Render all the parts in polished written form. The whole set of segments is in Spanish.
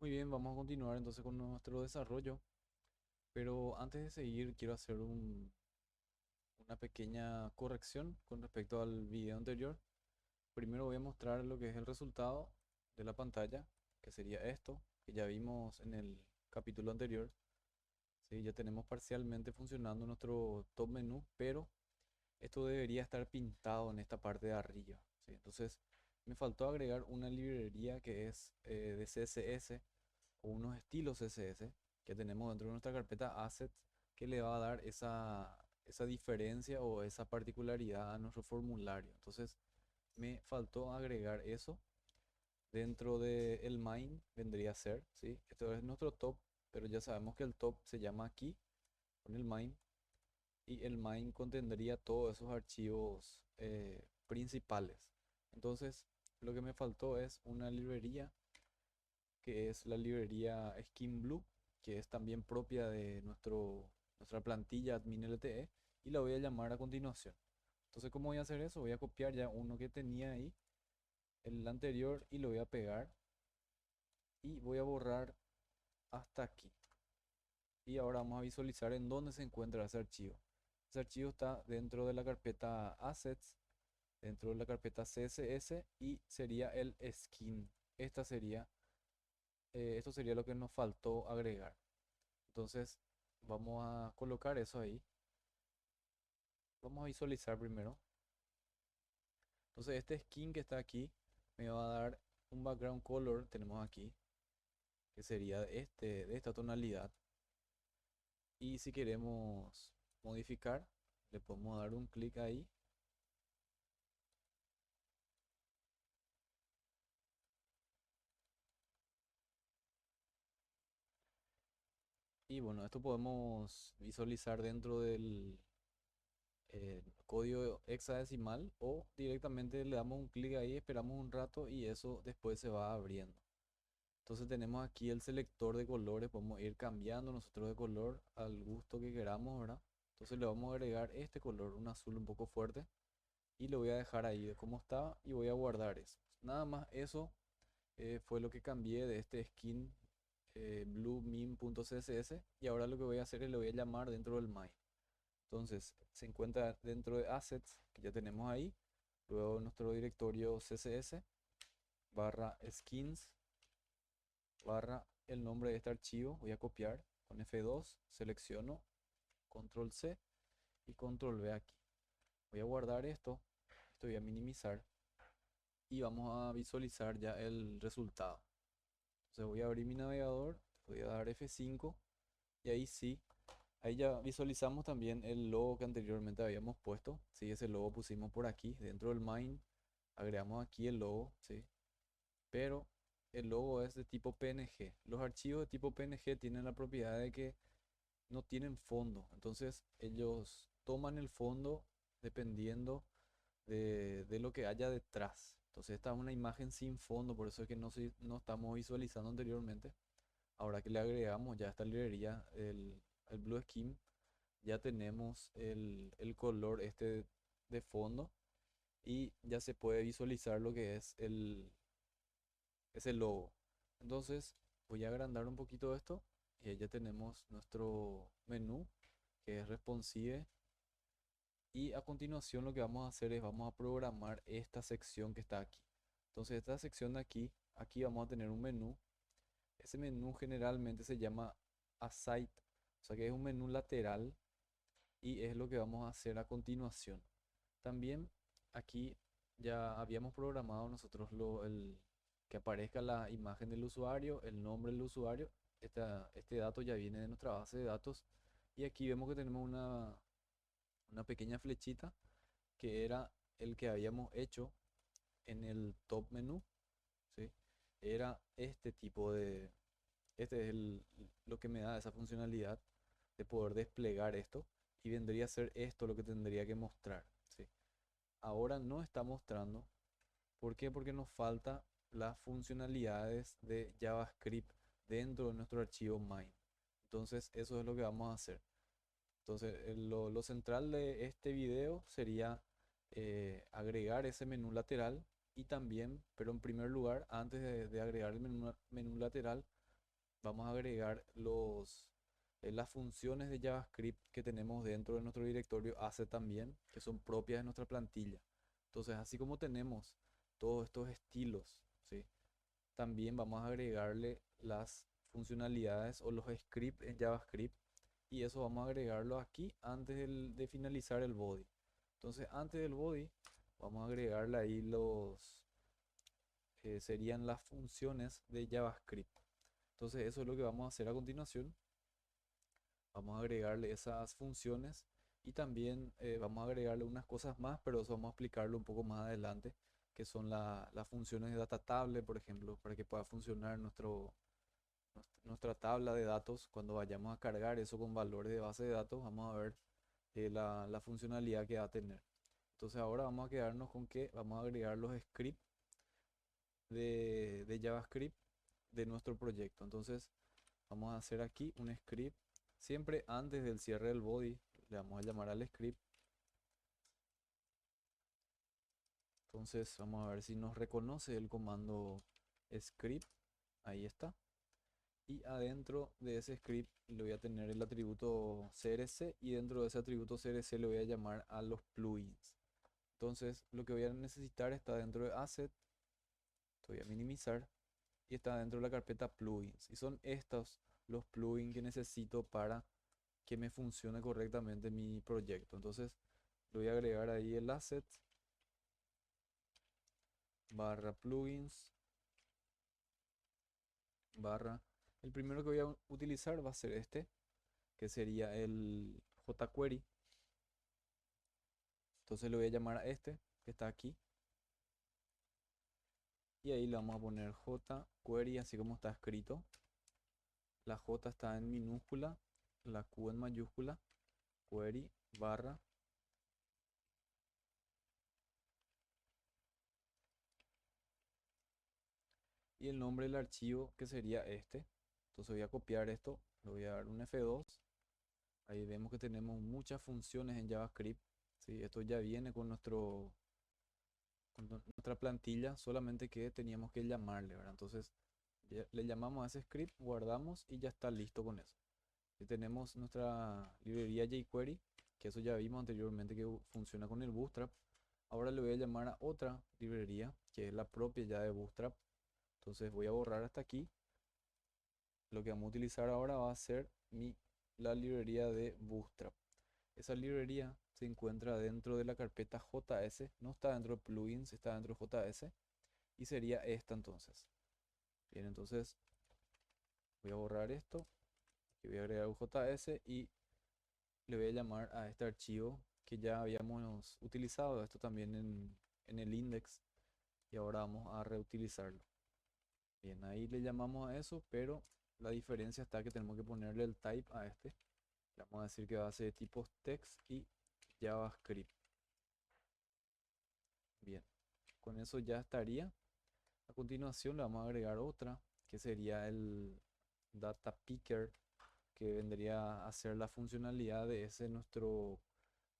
Muy bien, vamos a continuar entonces con nuestro desarrollo, pero antes de seguir quiero hacer una pequeña corrección con respecto al video anterior. Primero voy a mostrar lo que es el resultado de la pantalla, que sería esto, que ya vimos en el capítulo anterior. Sí, ya tenemos parcialmente funcionando nuestro top menú, pero esto debería estar pintado en esta parte de arriba. ¿Sí? Entonces me faltó agregar una librería que es de CSS o unos estilos CSS que tenemos dentro de nuestra carpeta assets que le va a dar esa diferencia o esa particularidad a nuestro formulario. Entonces me faltó agregar eso dentro del main, vendría a ser, ¿sí? Esto es nuestro top, pero ya sabemos que el top se llama aquí con el main y el main contendría todos esos archivos principales. Entonces lo que me faltó es una librería que es la librería Skin Blue, que es también propia de nuestra plantilla admin LTE, y la voy a llamar a continuación. Entonces, ¿cómo voy a hacer eso? Voy a copiar ya uno que tenía ahí, el anterior, y lo voy a pegar y voy a borrar hasta aquí. Y ahora vamos a visualizar en dónde se encuentra ese archivo. Ese archivo está dentro de la carpeta Assets, dentro de la carpeta CSS y sería el skin. Esto sería lo que nos faltó agregar. Entonces vamos a colocar eso ahí. Vamos a visualizar primero. Entonces este skin que está aquí me va a dar un background color. Tenemos aquí que sería de esta tonalidad. Y si queremos modificar, le podemos dar un clic ahí. Y bueno, esto podemos visualizar dentro del código hexadecimal o directamente le damos un clic ahí, esperamos un rato y eso después se va abriendo. Entonces tenemos aquí el selector de colores, podemos ir cambiando nosotros de color al gusto que queramos, ¿verdad? Entonces le vamos a agregar este color, un azul un poco fuerte, y lo voy a dejar ahí de como está y voy a guardar eso. Nada más eso fue lo que cambié de este skin bluememe.css y ahora lo que voy a hacer es le voy a llamar dentro del main. Entonces se encuentra dentro de assets que ya tenemos ahí, luego nuestro directorio css barra skins barra el nombre de este archivo. Voy a copiar con F2, selecciono, control C y control V aquí. Voy a guardar esto voy a minimizar y vamos a visualizar ya el resultado. Entonces voy a abrir mi navegador, voy a dar F5 y ahí sí, ahí ya visualizamos también el logo que anteriormente habíamos puesto. Sí, ese logo pusimos por aquí, dentro del main, agregamos aquí el logo, sí, pero el logo es de tipo PNG. Los archivos de tipo PNG tienen la propiedad de que no tienen fondo, entonces ellos toman el fondo dependiendo de lo que haya detrás. Entonces esta es una imagen sin fondo, por eso es que no estamos visualizando anteriormente. Ahora que le agregamos ya esta librería, el Blue Skin, ya tenemos el color este de fondo y ya se puede visualizar lo que es ese logo. Entonces voy a agrandar un poquito esto y ahí ya tenemos nuestro menú que es responsive. Y a continuación lo que vamos a hacer es vamos a programar esta sección que está aquí. Entonces esta sección de aquí, aquí vamos a tener un menú. Ese menú generalmente se llama Aside, o sea que es un menú lateral y es lo que vamos a hacer a continuación. También aquí ya habíamos programado nosotros que aparezca la imagen del usuario, el nombre del usuario. Este dato ya viene de nuestra base de datos y aquí vemos que tenemos una pequeña flechita que era el que habíamos hecho en el top menú, ¿sí? Era este tipo este es lo que me da esa funcionalidad de poder desplegar esto y vendría a ser esto lo que tendría que mostrar, ¿sí? Ahora no está mostrando, ¿por qué? Porque nos falta las funcionalidades de JavaScript dentro de nuestro archivo main. Entonces eso es lo que vamos a hacer. Entonces, lo central de este video sería agregar ese menú lateral y también, pero en primer lugar, antes de agregar el menú lateral, vamos a agregar las funciones de JavaScript que tenemos dentro de nuestro directorio ACE también, que son propias de nuestra plantilla. Entonces, así como tenemos todos estos estilos, ¿sí? También vamos a agregarle las funcionalidades o los scripts en JavaScript y eso vamos a agregarlo aquí antes de finalizar el body. Entonces, antes del body, vamos a agregarle ahí serían las funciones de JavaScript. Entonces, eso es lo que vamos a hacer a continuación. Vamos a agregarle esas funciones y también vamos a agregarle unas cosas más, pero eso vamos a explicarlo un poco más adelante, que son las funciones de data table, por ejemplo, para que pueda funcionar nuestra tabla de datos. Cuando vayamos a cargar eso con valores de base de datos, vamos a ver la funcionalidad que va a tener. Entonces ahora vamos a quedarnos con que vamos a agregar los scripts de JavaScript de nuestro proyecto. Entonces vamos a hacer aquí un script. Siempre antes del cierre del body le vamos a llamar al script. Entonces vamos a ver si nos reconoce el comando script. Ahí está. Y adentro de ese script le voy a tener el atributo CRC y dentro de ese atributo CRC le voy a llamar a los plugins. Entonces lo que voy a necesitar está dentro de asset. Voy a minimizar y está dentro de la carpeta plugins. Y son estos los plugins que necesito para que me funcione correctamente mi proyecto. Entonces le voy a agregar ahí el asset barra plugins barra. El primero que voy a utilizar va a ser este, que sería el jQuery. Entonces le voy a llamar a este que está aquí. Y ahí le vamos a poner jQuery así como está escrito. La J está en minúscula, la Q en mayúscula, query barra. Y el nombre del archivo que sería este. Entonces voy a copiar esto, le voy a dar un F2. Ahí vemos que tenemos muchas funciones en JavaScript. ¿Sí? Esto ya viene con nuestra plantilla, solamente que teníamos que llamarle, ¿verdad? Entonces le llamamos a ese script, guardamos y ya está listo con eso. Y tenemos nuestra librería jQuery, que eso ya vimos anteriormente que funciona con el Bootstrap. Ahora le voy a llamar a otra librería, que es la propia ya de Bootstrap. Entonces voy a borrar hasta aquí. Lo que vamos a utilizar ahora va a ser la librería de Bootstrap. Esa librería se encuentra dentro de la carpeta JS, no está dentro de plugins, está dentro de JS y sería esta entonces. Bien, entonces voy a borrar esto y voy a agregar un JS y le voy a llamar a este archivo que ya habíamos utilizado, esto también en el index y ahora vamos a reutilizarlo. Bien, ahí le llamamos a eso, pero la diferencia está que tenemos que ponerle el type a este. Le vamos a decir que va a ser de tipos text y JavaScript. Bien, con eso ya estaría. A continuación le vamos a agregar otra, que sería el Data Picker, que vendría a ser la funcionalidad de ese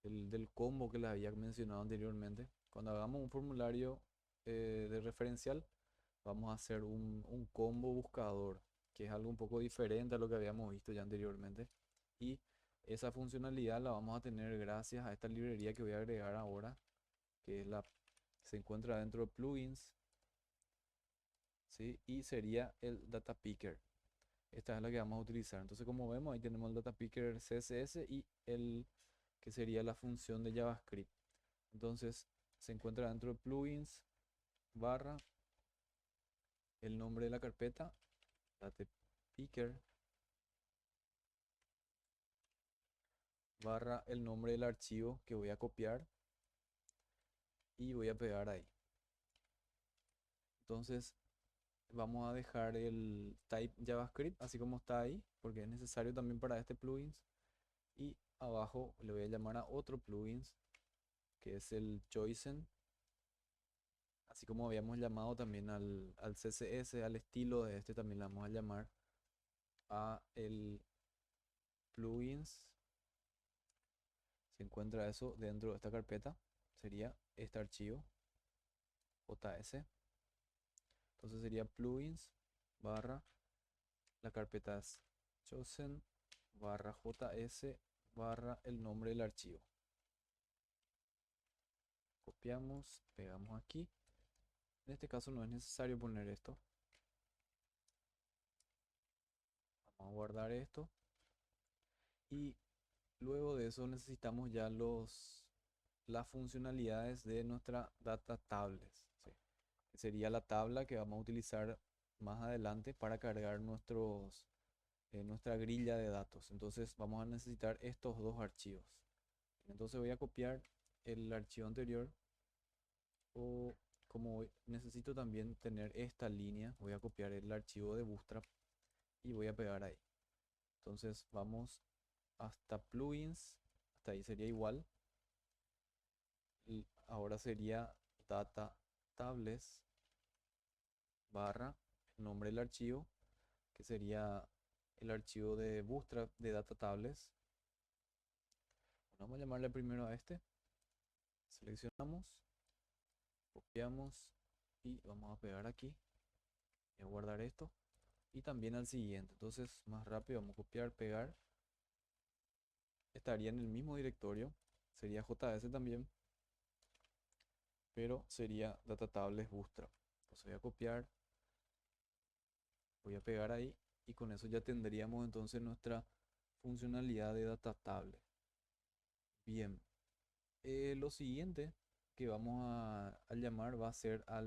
del combo que les había mencionado anteriormente. Cuando hagamos un formulario de referencial, vamos a hacer un combo buscador, que es algo un poco diferente a lo que habíamos visto ya anteriormente. Y esa funcionalidad la vamos a tener gracias a esta librería que voy a agregar ahora, que es se encuentra dentro de plugins, ¿sí? Y sería el Data Picker. Esta es la que vamos a utilizar. Entonces, como vemos, ahí tenemos el Data Picker CSS y el que sería la función de JavaScript. Entonces, se encuentra dentro de plugins barra el nombre de la carpeta, Data Picker barra el nombre del archivo que voy a copiar y voy a pegar ahí. Entonces, vamos a dejar el type JavaScript así como está ahí, porque es necesario también para este plugins. Y abajo le voy a llamar a otro plugins, que es el Choisen. Así como habíamos llamado también al CSS, al estilo de este, también le vamos a llamar a el plugins. Se encuentra eso dentro de esta carpeta. Sería este archivo, JS. Entonces sería plugins barra la carpeta es chosen barra js barra el nombre del archivo. Copiamos, pegamos aquí. En este caso no es necesario poner esto. Vamos a guardar esto. Y luego de eso necesitamos ya las funcionalidades de nuestra data tables, ¿sí? Que sería la tabla que vamos a utilizar más adelante para cargar nuestra grilla de datos. Entonces vamos a necesitar estos dos archivos. Entonces voy a copiar el archivo anterior, o como necesito también tener esta línea, voy a copiar el archivo de Bootstrap y voy a pegar ahí. Entonces vamos hasta plugins, hasta ahí sería igual. Y ahora sería data tables barra el nombre del archivo, que sería el archivo de Bootstrap de data tables. Vamos a llamarle primero a este. Seleccionamos, copiamos y vamos a pegar aquí. Voy a guardar esto y también al siguiente. Entonces más rápido vamos a copiar, pegar. Estaría en el mismo directorio. Sería JS también, pero sería data tables Bootstrap. Entonces voy a copiar, voy a pegar ahí y con eso ya tendríamos entonces nuestra funcionalidad de data table. Bien, lo siguiente que vamos a llamar va a ser a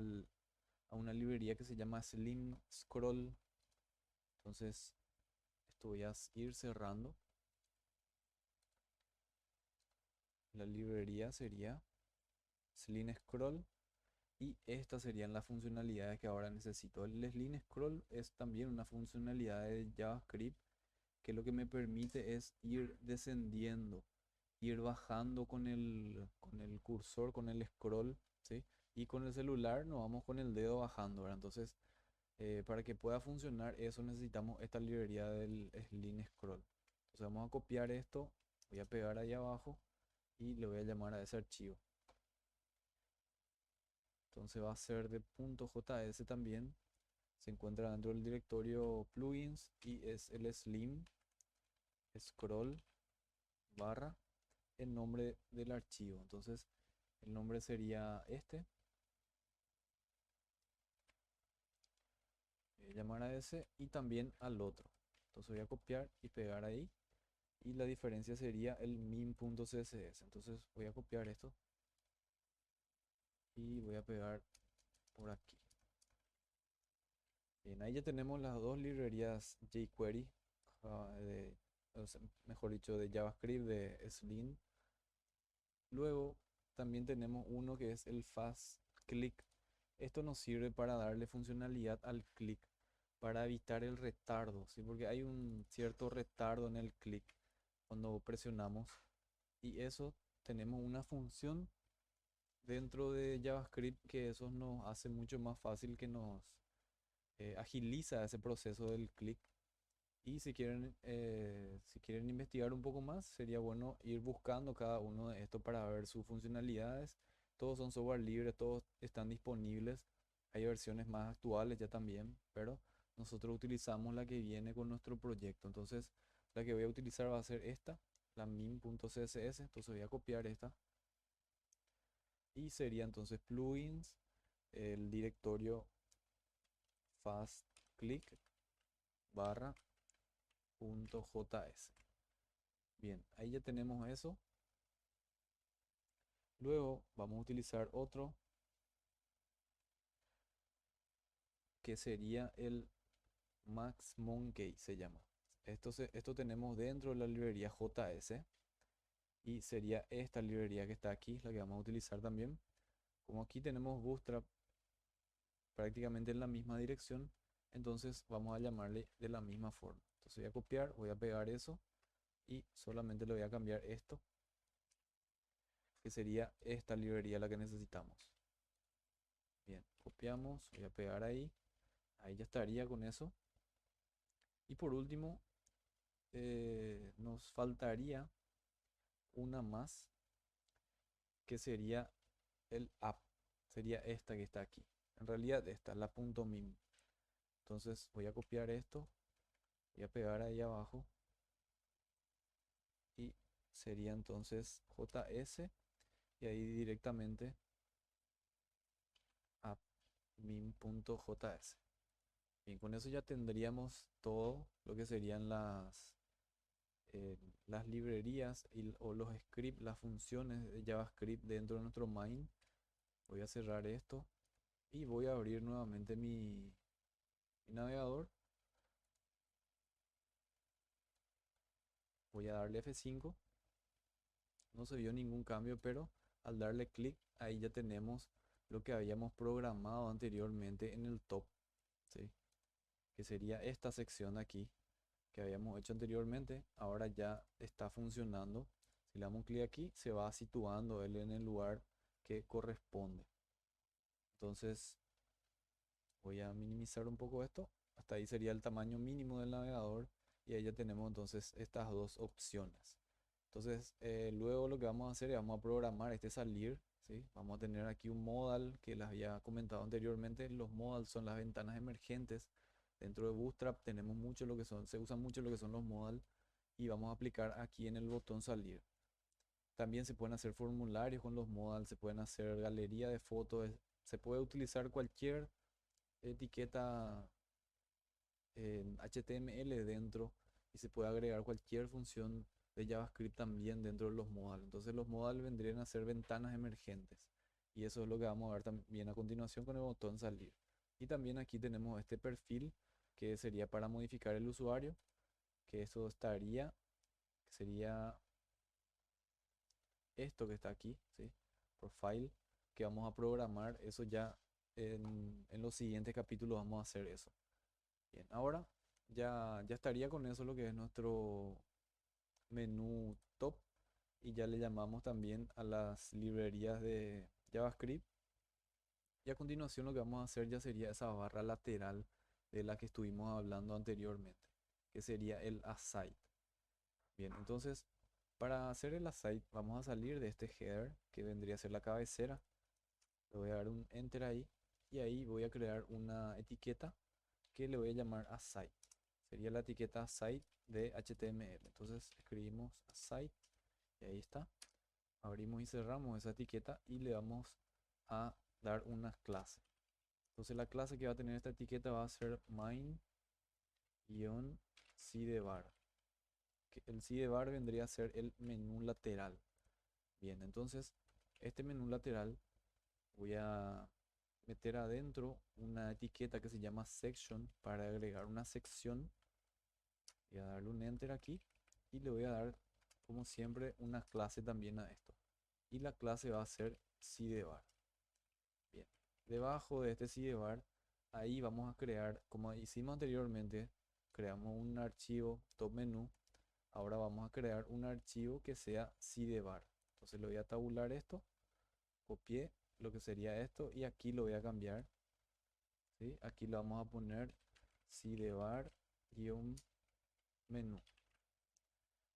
una librería que se llama Slim Scroll. Entonces esto voy a ir cerrando. La librería sería Slim Scroll y estas serían las funcionalidades que ahora necesito. El Slim Scroll es también una funcionalidad de JavaScript que lo que me permite es ir descendiendo, ir bajando con el cursor, con el scroll, ¿sí? Y con el celular nos vamos con el dedo bajando, ¿verdad? Entonces, para que pueda funcionar eso necesitamos esta librería del Slim Scroll. Entonces vamos a copiar esto, voy a pegar ahí abajo y le voy a llamar a ese archivo. Entonces va a ser de .js también. Se encuentra dentro del directorio plugins y es el Slim Scroll barra el nombre del archivo. Entonces el nombre sería este. Voy a llamar a ese y también al otro. Entonces voy a copiar y pegar ahí. Y la diferencia sería el min.css. Entonces voy a copiar esto y voy a pegar por aquí. Bien, ahí ya tenemos las dos librerías jQuery, o sea, mejor dicho, de JavaScript de Slim. Luego también tenemos uno que es el Fast Click. Esto nos sirve para darle funcionalidad al clic, para evitar el retardo, ¿sí? Porque hay un cierto retardo en el clic cuando presionamos, y eso tenemos una función dentro de JavaScript que eso nos hace mucho más fácil, que nos agiliza ese proceso del clic. Y si quieren investigar un poco más, sería bueno ir buscando cada uno de estos para ver sus funcionalidades. Todos son software libre, todos están disponibles. Hay versiones más actuales ya también, pero nosotros utilizamos la que viene con nuestro proyecto. Entonces, la que voy a utilizar va a ser esta, la min.css. Entonces voy a copiar esta y sería entonces plugins, el directorio fast click barra .js. Bien, ahí ya tenemos eso. Luego vamos a utilizar otro que sería el Max Monkey, se llama. Esto tenemos dentro de la librería JS y sería esta librería que está aquí, la que vamos a utilizar también. Como aquí tenemos Bootstrap prácticamente en la misma dirección, entonces vamos a llamarle de la misma forma. Entonces voy a copiar, voy a pegar eso y solamente le voy a cambiar esto, que sería esta librería la que necesitamos. Bien, copiamos, voy a pegar ahí. Ahí ya estaría con eso. Y por último, nos faltaría una más, que sería el app. Sería esta que está aquí. En realidad esta, la .mim. Entonces voy a copiar esto, Voy a pegar ahí abajo y sería entonces JS y ahí directamente a min.js. Bien, con eso ya tendríamos todo lo que serían las librerías o los scripts, las funciones de JavaScript dentro de nuestro main. Voy a cerrar esto y voy a abrir nuevamente mi navegador. Voy a darle F5. No se vio ningún cambio, pero al darle clic ahí ya tenemos lo que habíamos programado anteriormente en el top, ¿sí? Que sería esta sección de aquí que habíamos hecho anteriormente. Ahora ya está funcionando. Si le damos un clic aquí, se va situando él en el lugar que corresponde. Entonces voy a minimizar un poco esto. Hasta ahí sería el tamaño mínimo del navegador y ahí ya tenemos entonces estas dos opciones. Entonces luego lo que vamos a hacer es vamos a programar este salir, ¿sí? Vamos a tener aquí un modal que les había comentado anteriormente. Los modals son las ventanas emergentes. Dentro de Bootstrap tenemos mucho lo que son, se usa mucho lo que son los modal y vamos a aplicar aquí en el botón salir. También se pueden hacer formularios con los modal, se pueden hacer galería de fotos, se puede utilizar cualquier etiqueta en HTML dentro y se puede agregar cualquier función de JavaScript también dentro de los modal. Entonces los modal vendrían a ser ventanas emergentes y eso es lo que vamos a ver también a continuación con el botón salir. Y también aquí tenemos este perfil que sería para modificar el usuario, que eso estaría, que sería esto que está aquí, ¿sí? Profile, que vamos a programar eso ya en los siguientes capítulos vamos a hacer eso. Bien, ahora ya estaría con eso lo que es nuestro menú top y ya le llamamos también a las librerías de JavaScript. Y a continuación lo que vamos a hacer ya sería esa barra lateral de la que estuvimos hablando anteriormente, que sería el aside. Bien, entonces para hacer el aside vamos a salir de este header que vendría a ser la cabecera. Le voy a dar un enter ahí y ahí voy a crear una etiqueta que le voy a llamar aside. Sería la etiqueta aside de HTML. Entonces escribimos aside y ahí está. Abrimos y cerramos esa etiqueta y le vamos a dar una clase. Entonces la clase que va a tener esta etiqueta va a ser main-sidebar. El sidebar vendría a ser el menú lateral. Bien, entonces este menú lateral voy a meter adentro una etiqueta que se llama section para agregar una sección. Voy a darle un enter aquí y le voy a dar como siempre una clase también a esto y la clase va a ser sidebar. Bien, debajo de este sidebar ahí vamos a crear, como hicimos anteriormente, creamos un archivo top menú. Ahora vamos a crear un archivo que sea sidebar. Entonces le voy a tabular esto, copié lo que sería esto y aquí lo voy a cambiar, ¿sí? Aquí lo vamos a poner sidebar-menú.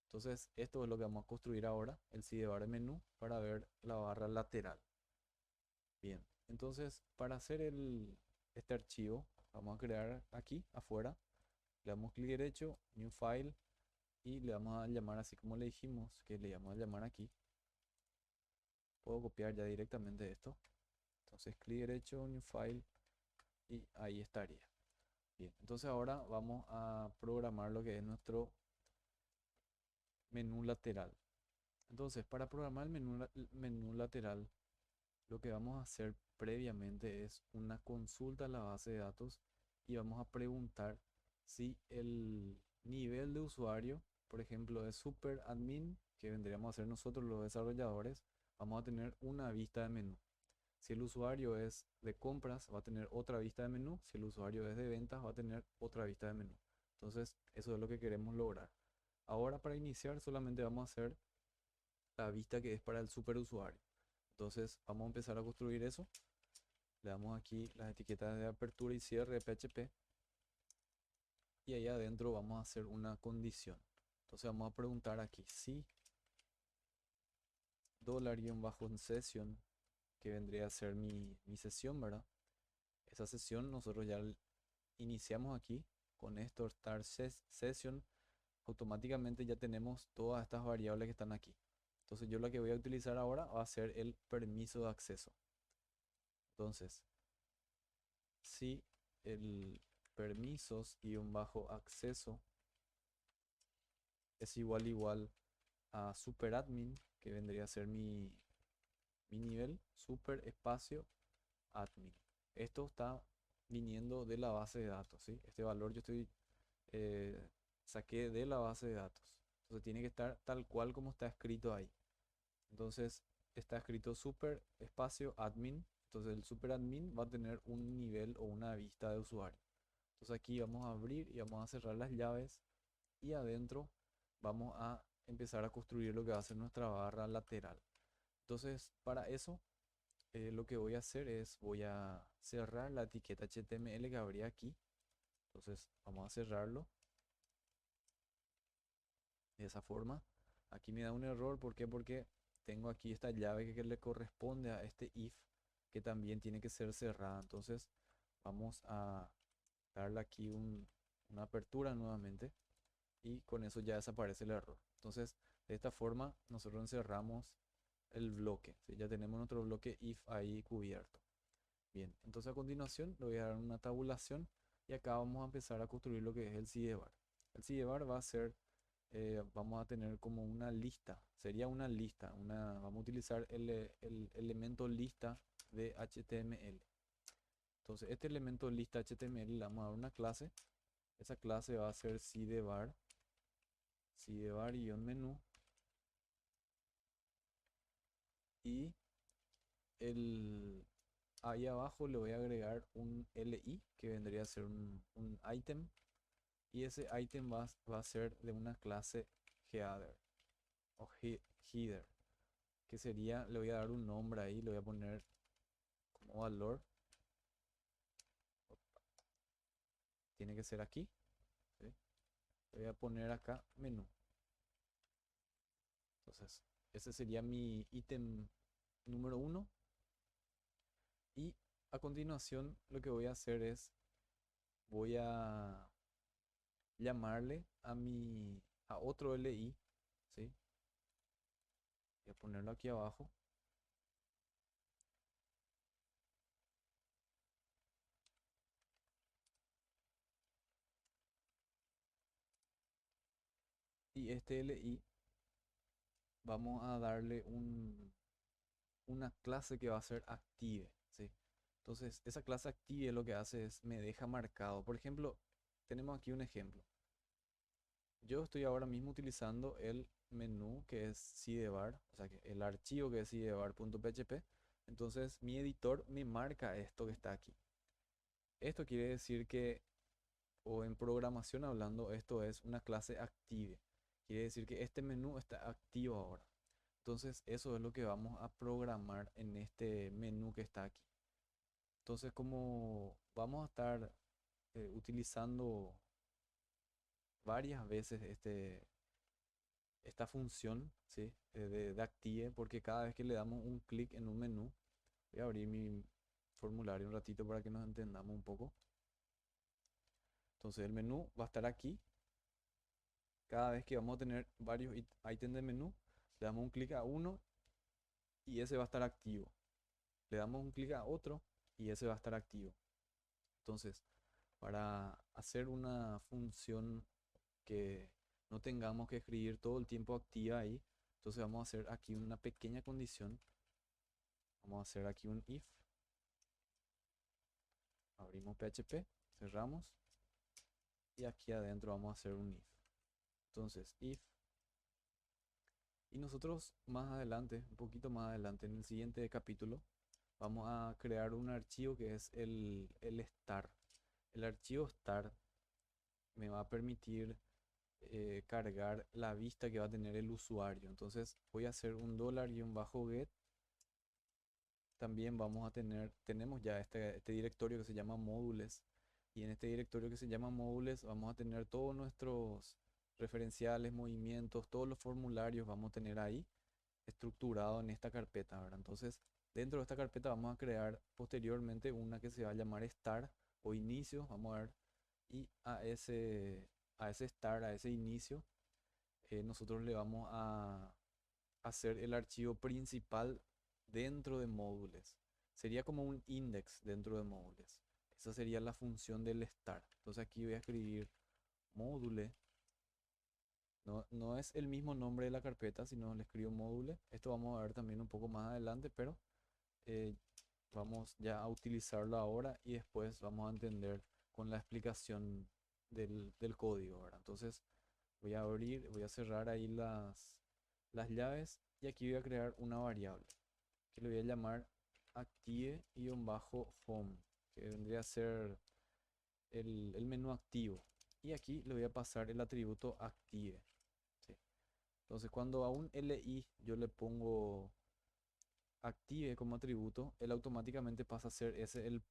Entonces esto es lo que vamos a construir ahora, el sidebar de menú para ver la barra lateral. Bien, entonces para hacer este archivo vamos a crear aquí afuera, le damos clic derecho, new file y le vamos a llamar así como le dijimos que le vamos a llamar aquí. Puedo copiar ya directamente esto. Entonces clic derecho, new file y ahí estaría. Bien, entonces ahora vamos a programar lo que es nuestro menú lateral. Entonces para programar el menú lateral lo que vamos a hacer previamente es una consulta a la base de datos y vamos a preguntar si el nivel de usuario, por ejemplo, es super admin, que vendríamos a ser nosotros los desarrolladores, vamos a tener una vista de menú. Si el usuario es de compras, va a tener otra vista de menú. Si el usuario es de ventas, va a tener otra vista de menú. Entonces, eso es lo que queremos lograr. Ahora, para iniciar, solamente vamos a hacer la vista que es para el superusuario. Entonces, vamos a empezar a construir eso. Le damos aquí las etiquetas de apertura y cierre de PHP. Y ahí adentro vamos a hacer una condición. Entonces, vamos a preguntar aquí si $session, que vendría a ser mi sesión, ¿verdad? Esa sesión nosotros ya iniciamos aquí con esto start session, automáticamente ya tenemos todas estas variables que están aquí. Entonces yo la que voy a utilizar ahora va a ser el permiso de acceso. Entonces, si el permisos y un bajo acceso es igual a superadmin, que vendría a ser mi nivel, super espacio admin. Esto está viniendo de la base de datos, ¿sí? Este valor yo eh, saqué de la base de datos. Entonces tiene que estar tal cual como está escrito ahí. Entonces está escrito super espacio admin. Entonces el super admin va a tener un nivel o una vista de usuario. Entonces aquí vamos a abrir y vamos a cerrar las llaves y adentro vamos a empezar a construir lo que va a ser nuestra barra lateral. Entonces para eso lo que voy a hacer es voy a cerrar la etiqueta HTML que habría aquí. Entonces vamos a cerrarlo de esa forma. Aquí me da un error, ¿por qué? Porque tengo aquí esta llave que le corresponde a este if, que también tiene que ser cerrada. Entonces vamos a darle aquí una apertura nuevamente y con eso ya desaparece el error. Entonces de esta forma nosotros encerramos el bloque, ¿sí? Ya tenemos nuestro bloque if ahí cubierto. Bien, entonces a continuación le voy a dar una tabulación y acá vamos a empezar a construir lo que es el sidebar. El sidebar va a ser, vamos a tener como una lista, sería una lista, vamos a utilizar el elemento lista de HTML. Entonces este elemento lista HTML le vamos a dar una clase, esa clase va a ser sidebar, sidebar-menú y ahí abajo le voy a agregar un li que vendría a ser un item. Y ese item va a ser de una clase header o header, que sería, le voy a dar un nombre ahí, le voy a poner como valor, tiene que ser aquí, ¿sí? Le voy a poner acá menú. Entonces, ese sería mi ítem número uno. Y a continuación lo que voy a hacer es, voy a llamarle a otro li, ¿sí? Voy a ponerlo aquí abajo. Y este li vamos a darle una clase que va a ser active, ¿sí? Entonces, esa clase active lo que hace es me deja marcado. Por ejemplo, tenemos aquí un ejemplo. Yo estoy ahora mismo utilizando el menú que es sidebar, o sea, que el archivo que es sidebar.php. Entonces, mi editor me marca esto que está aquí. Esto quiere decir que, o en programación hablando, esto es una clase active. Quiere decir que este menú está activo ahora. Entonces, eso es lo que vamos a programar en este menú que está aquí. Entonces, como vamos a estar utilizando varias veces esta función, ¿sí? De active, porque cada vez que le damos un clic en un menú, voy a abrir mi formulario un ratito para que nos entendamos un poco. Entonces, el menú va a estar aquí. Cada vez que vamos a tener varios ítems de menú, le damos un clic a uno y ese va a estar activo. Le damos un clic a otro y ese va a estar activo. Entonces, para hacer una función que no tengamos que escribir todo el tiempo activa ahí, entonces vamos a hacer aquí una pequeña condición. Vamos a hacer aquí un if. Abrimos PHP, cerramos y aquí adentro vamos a hacer un if. Entonces, if. Y nosotros más adelante, un poquito más adelante, en el siguiente capítulo, vamos a crear un archivo que es el star. El archivo star me va a permitir cargar la vista que va a tener el usuario. Entonces voy a hacer un dólar y un bajo get. También vamos a tenemos ya este directorio que se llama módulos. Y en este directorio que se llama módulos vamos a tener todos nuestros referenciales, movimientos, todos los formularios vamos a tener ahí estructurado en esta carpeta, ¿verdad? Entonces, dentro de esta carpeta vamos a crear posteriormente una que se va a llamar start o inicio, vamos a ver, Y a ese start, a ese inicio, nosotros le vamos a hacer el archivo principal dentro de módulos. Sería como un index dentro de módulos. Esa sería la función del start. Entonces aquí voy a escribir módule. No es el mismo nombre de la carpeta, sino le escribo módule. Esto vamos a ver también un poco más adelante, pero eh, vamos ya a utilizarlo ahora y después vamos a entender con la explicación del código, ¿verdad? Entonces voy a abrir, voy a cerrar ahí las llaves y aquí voy a crear una variable que le voy a llamar active-home, que vendría a ser el menú activo. Y aquí le voy a pasar el atributo active. ¿Sí? Entonces cuando a un li yo le pongo active como atributo, él automáticamente pasa a ser ese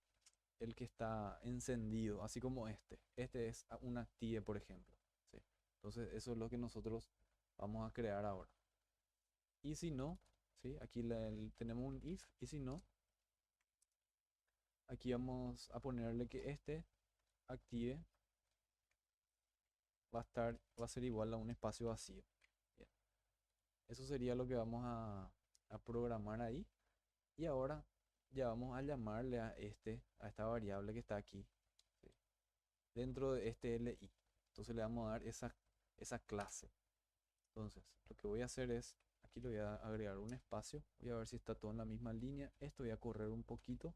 el que está encendido, así como este. Este es un active, por ejemplo. ¿Sí? Entonces eso es lo que nosotros vamos a crear ahora. Y si no, ¿sí? Aquí tenemos un if, y si no, aquí vamos a ponerle que este active va a ser igual a un espacio vacío. Bien. Eso sería lo que vamos a programar ahí. Y ahora ya vamos a llamarle a esta variable que está aquí, ¿sí? Dentro de este li. Entonces le vamos a dar esa clase. Entonces, lo que voy a hacer es, aquí le voy a agregar un espacio. Voy a ver si está todo en la misma línea. Esto voy a correr un poquito.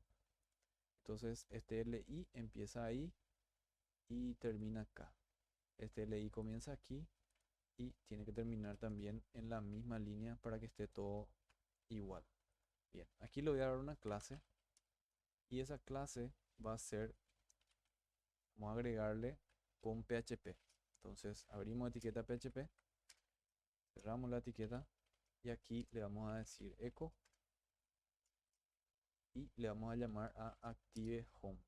Entonces, este li empieza ahí y termina acá. Este li comienza aquí y tiene que terminar también en la misma línea para que esté todo igual. Bien, aquí le voy a dar una clase y esa clase va a ser, vamos a agregarle con PHP. Entonces abrimos etiqueta PHP, cerramos la etiqueta y aquí le vamos a decir echo y le vamos a llamar a active home.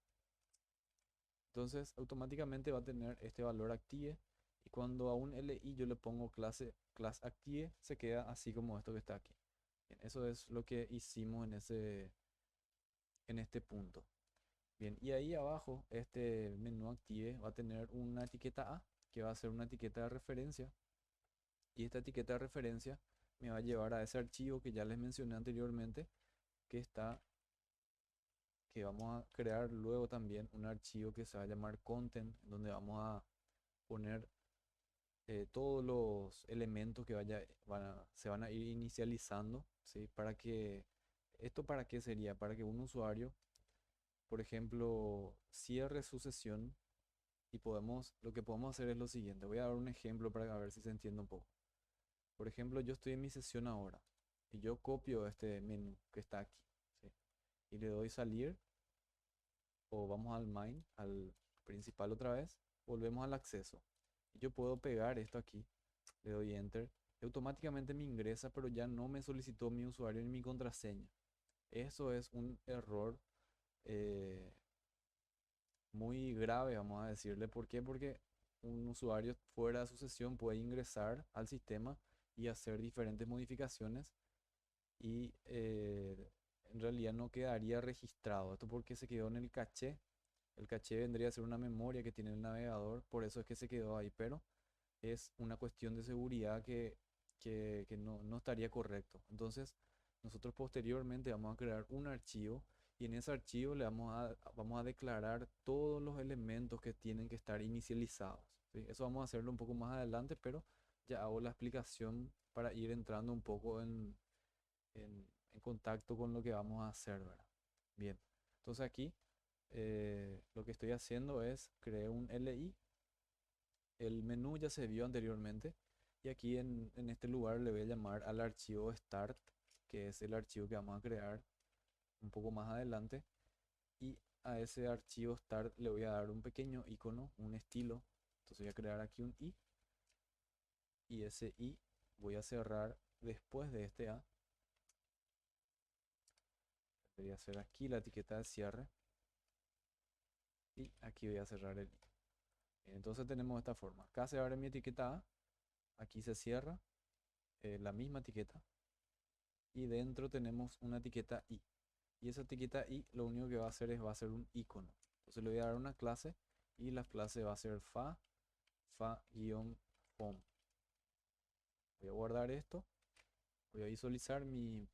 Entonces automáticamente va a tener este valor active y cuando a un li yo le pongo class active se queda así como esto que está aquí. Bien, eso es lo que hicimos en este punto. Bien, y ahí abajo este menú active va a tener una etiqueta A que va a ser una etiqueta de referencia y esta etiqueta de referencia me va a llevar a ese archivo que ya les mencioné anteriormente que está, que vamos a crear luego también un archivo que se va a llamar content, donde vamos a poner todos los elementos que se van a ir inicializando, ¿sí? ¿Esto para qué sería? Para que un usuario, por ejemplo, cierre su sesión y lo que podemos hacer es lo siguiente. Voy a dar un ejemplo para ver si se entiende un poco. Por ejemplo, yo estoy en mi sesión ahora y yo copio este menú que está aquí, ¿sí? Y le doy salir o vamos al main, al principal otra vez, volvemos al acceso. Y yo puedo pegar esto aquí, le doy enter y automáticamente me ingresa, pero ya no me solicitó mi usuario ni mi contraseña. Eso es un error eh, muy grave, vamos a decirle. ¿Por qué? Porque un usuario fuera de su sesión puede ingresar al sistema y hacer diferentes modificaciones y en realidad no quedaría registrado. Esto porque se quedó en el caché. El caché vendría a ser una memoria que tiene el navegador, por eso es que se quedó ahí, pero es una cuestión de seguridad que no estaría correcto. Entonces, nosotros posteriormente vamos a crear un archivo y en ese archivo vamos a declarar todos los elementos que tienen que estar inicializados, ¿sí? Eso vamos a hacerlo un poco más adelante, pero ya hago la explicación para ir entrando un poco en contacto con lo que vamos a hacer, ¿verdad? Bien, entonces aquí lo que estoy haciendo es crear un li. El menú ya se vio anteriormente y aquí en este lugar le voy a llamar al archivo start, que es el archivo que vamos a crear un poco más adelante. Y a ese archivo start le voy a dar un pequeño icono, un estilo. Entonces voy a crear aquí un i y ese i voy a cerrar después de este a. Voy a hacer aquí la etiqueta de cierre y aquí voy a cerrar el i. Bien, entonces tenemos esta forma. Acá se abre mi etiqueta a, aquí se cierra la misma etiqueta y dentro tenemos una etiqueta i. Y esa etiqueta i lo único que va a hacer es va a ser un icono. Entonces le voy a dar una clase y la clase va a ser fa-home. Voy a guardar esto, voy a visualizar mi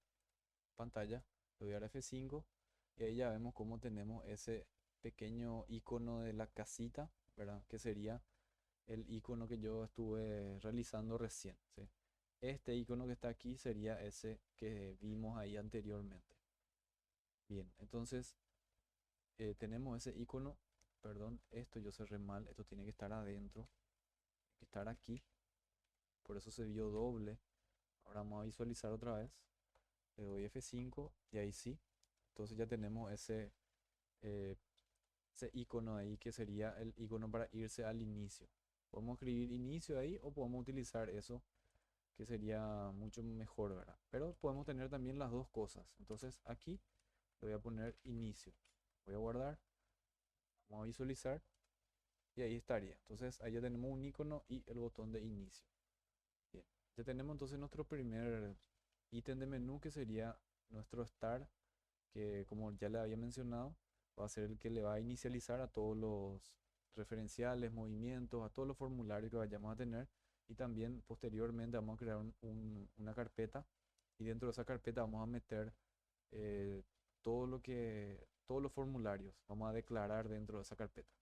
pantalla, le voy a dar F5 y ahí ya vemos cómo tenemos ese pequeño icono de la casita, ¿verdad? Que sería el icono que yo estuve realizando recién, ¿sí? Este icono que está aquí sería ese que vimos ahí anteriormente. Bien, entonces tenemos ese icono, perdón, esto yo cerré mal, esto tiene que estar adentro, tiene que estar aquí, por eso se vio doble. Ahora vamos a visualizar otra vez, le doy F5 y ahí sí, entonces ya tenemos eh, ese icono ahí que sería el icono para irse al inicio. Podemos escribir inicio ahí o podemos utilizar eso que sería mucho mejor, ¿verdad? Pero podemos tener también las dos cosas. Entonces aquí le voy a poner inicio. Voy a guardar, vamos a visualizar y ahí estaría. Entonces ahí ya tenemos un icono y el botón de inicio. Bien, ya tenemos entonces nuestro primer ítem de menú que sería nuestro start, que como ya le había mencionado, va a ser el que le va a inicializar a todos los referenciales, movimientos, a todos los formularios que vayamos a tener. Y también posteriormente vamos a crear una carpeta y dentro de esa carpeta vamos a meter eh, todos los formularios. Vamos a declarar dentro de esa carpeta.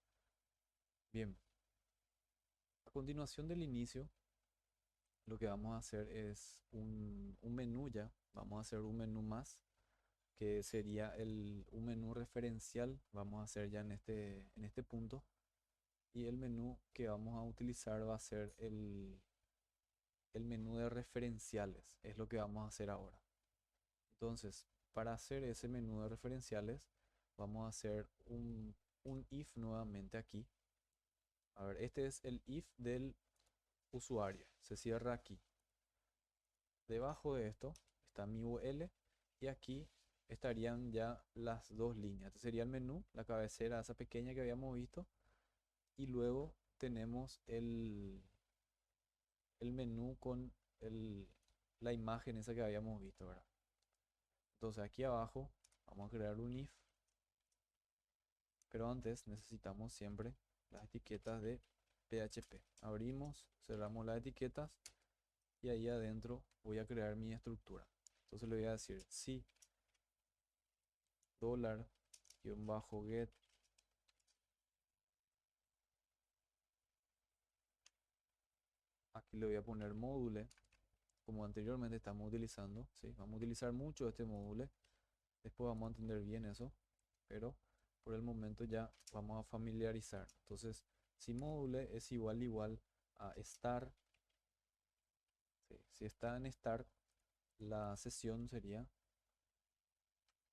Bien, a continuación del inicio, lo que vamos a hacer es un menú ya. Vamos a hacer un menú más que sería un menú referencial, vamos a hacer ya en este punto. Y el menú que vamos a utilizar va a ser el menú de referenciales, es lo que vamos a hacer ahora. Entonces, para hacer ese menú de referenciales, vamos a hacer un if nuevamente aquí. A ver, este es el if del usuario, se cierra aquí. Debajo de esto está mi UL y aquí estarían ya las dos líneas. Este sería el menú, la cabecera esa pequeña que habíamos visto y luego tenemos el menú con la imagen esa que habíamos visto, ¿verdad? Entonces aquí abajo vamos a crear un if, pero antes necesitamos siempre las etiquetas de PHP. Abrimos, cerramos las etiquetas y ahí adentro voy a crear mi estructura. Entonces le voy a decir si $get, aquí le voy a poner módulo como anteriormente estamos utilizando, ¿sí? Vamos a utilizar mucho este módulo, después vamos a entender bien eso, pero por el momento ya vamos a familiarizar. Entonces, si módulo es igual a start, ¿sí? Si está en start, la sesión sería,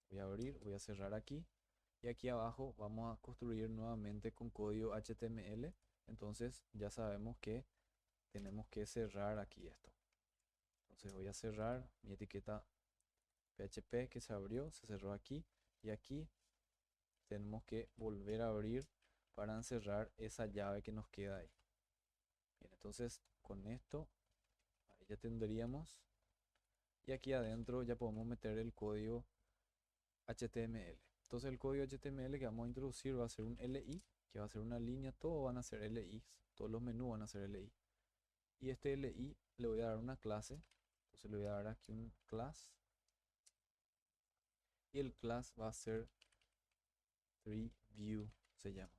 voy a abrir, voy a cerrar aquí, y aquí abajo vamos a construir nuevamente con código HTML, entonces ya sabemos que tenemos que cerrar aquí esto. Entonces voy a cerrar mi etiqueta PHP que se abrió, se cerró aquí y aquí tenemos que volver a abrir para encerrar esa llave que nos queda ahí. Bien, entonces con esto ahí ya tendríamos y aquí adentro ya podemos meter el código HTML. Entonces el código HTML que vamos a introducir va a ser un LI, que va a ser una línea, todos van a ser LIs, todos los menús van a ser LI. Y este LI le voy a dar una clase, entonces le voy a dar aquí un class y el class va a ser 3view se llama.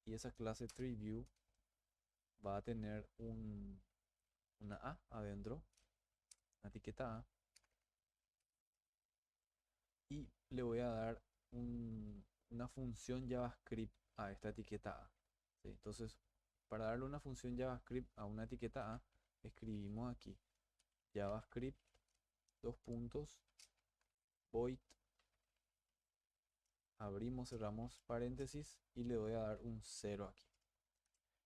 Y esa clase 3view va a tener una A adentro, una etiqueta A, y le voy a dar una función JavaScript a esta etiqueta A. ¿Sí? Entonces, para darle una función JavaScript a una etiqueta A, escribimos aquí JavaScript, dos puntos, void, abrimos, cerramos paréntesis y le voy a dar un 0 aquí.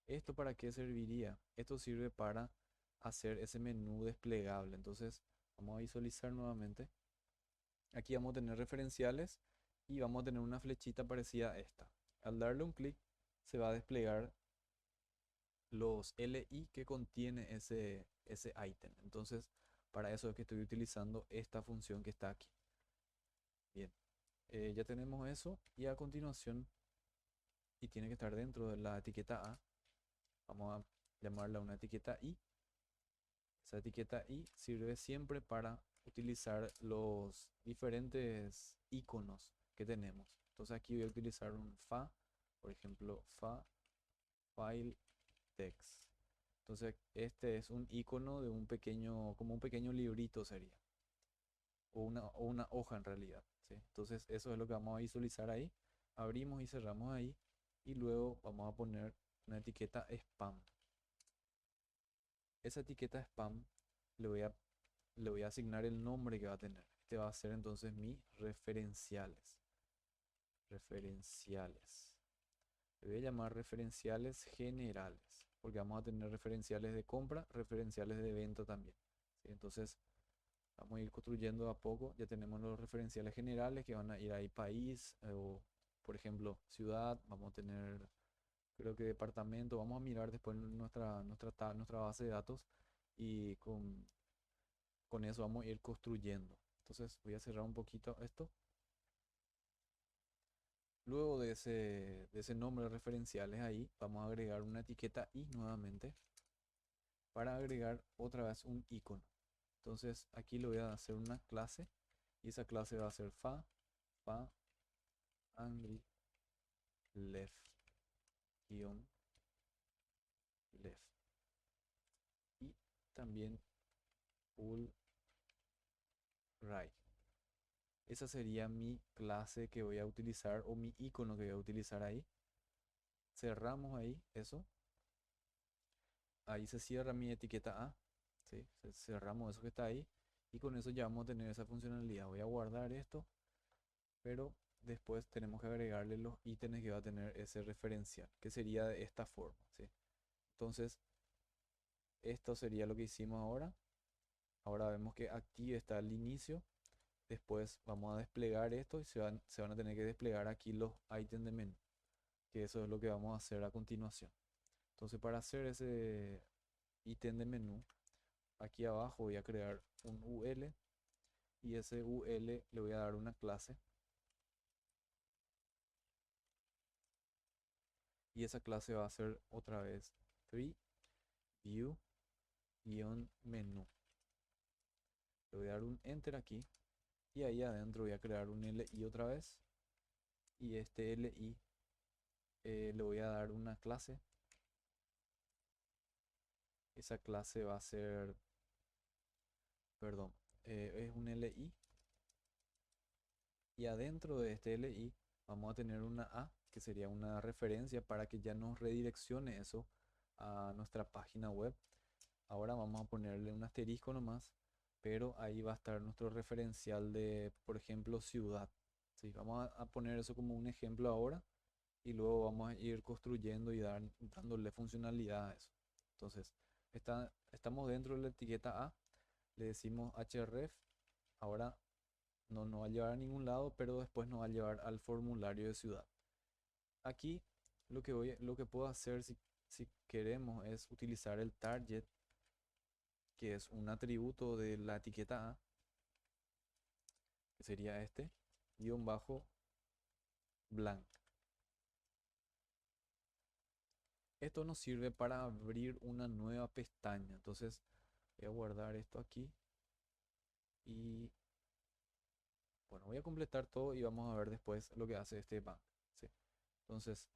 ¿Esto para qué serviría? Esto sirve para hacer ese menú desplegable. Entonces, vamos a visualizar nuevamente. Aquí vamos a tener referenciales y vamos a tener una flechita parecida a esta. Al darle un clic, se va a desplegar los LI que contiene ese ítem. Entonces, para eso es que estoy utilizando esta función que está aquí. Bien, ya tenemos eso y a continuación y tiene que estar dentro de la etiqueta A. Vamos a llamarla una etiqueta I. Esa etiqueta I sirve siempre para utilizar los diferentes iconos que tenemos. Entonces aquí voy a utilizar un fa, por ejemplo, fa file text. Entonces este es un icono de un pequeño, como un pequeño librito sería, o una hoja en realidad, ¿sí? Entonces eso es lo que vamos a visualizar ahí. Abrimos y cerramos ahí y luego vamos a poner una etiqueta spam. Esa etiqueta spam le voy a, le voy a asignar el nombre que va a tener. Este va a ser entonces mi referenciales. Referenciales. Le voy a llamar referenciales generales, porque vamos a tener referenciales de compra, referenciales de venta también, ¿sí? Entonces vamos a ir construyendo a poco. Ya tenemos los referenciales generales que van a ir ahí país, o por ejemplo ciudad. Vamos a tener, creo que departamento. Vamos a mirar después nuestra base de datos y con eso vamos a ir construyendo. Entonces voy a cerrar un poquito esto. Luego de ese nombre de referenciales ahí, vamos a agregar una etiqueta i nuevamente para agregar otra vez un icono. Entonces aquí le voy a hacer una clase y esa clase va a ser fa angry left guión left y también full right. Esa sería mi clase que voy a utilizar o mi icono que voy a utilizar ahí. Cerramos ahí eso. Ahí se cierra mi etiqueta A, ¿sí? Cerramos eso que está ahí y con eso ya vamos a tener esa funcionalidad. Voy a guardar esto, pero después tenemos que agregarle los ítems que va a tener ese referencial, que sería de esta forma, ¿sí? Entonces, esto sería lo que hicimos ahora. Ahora vemos que aquí está el inicio. Después vamos a desplegar esto y se van a tener que desplegar aquí los ítems de menú, que eso es lo que vamos a hacer a continuación. Entonces, para hacer ese ítem de menú, aquí abajo voy a crear un UL y ese UL le voy a dar una clase y esa clase va a ser otra vez free view-menú. Le voy a dar un enter aquí y ahí adentro voy a crear un LI otra vez y este LI le voy a dar una clase. Esa clase va a ser, perdón, es un LI y adentro de este LI vamos a tener una A que sería una referencia para que ya nos redireccione eso a nuestra página web. Ahora vamos a ponerle un asterisco nomás, pero ahí va a estar nuestro referencial de, por ejemplo, ciudad. Sí, vamos a poner eso como un ejemplo ahora y luego vamos a ir construyendo y dándole funcionalidad a eso. Entonces, estamos dentro de la etiqueta A, le decimos href, ahora no nos va a llevar a ningún lado, pero después nos va a llevar al formulario de ciudad. Aquí lo que puedo hacer si queremos es utilizar el target, que es un atributo de la etiqueta A, que sería este, guión bajo blank. Esto nos sirve para abrir una nueva pestaña. Entonces voy a guardar esto aquí y bueno, voy a completar todo y vamos a ver después lo que hace este bank, ¿sí? Entonces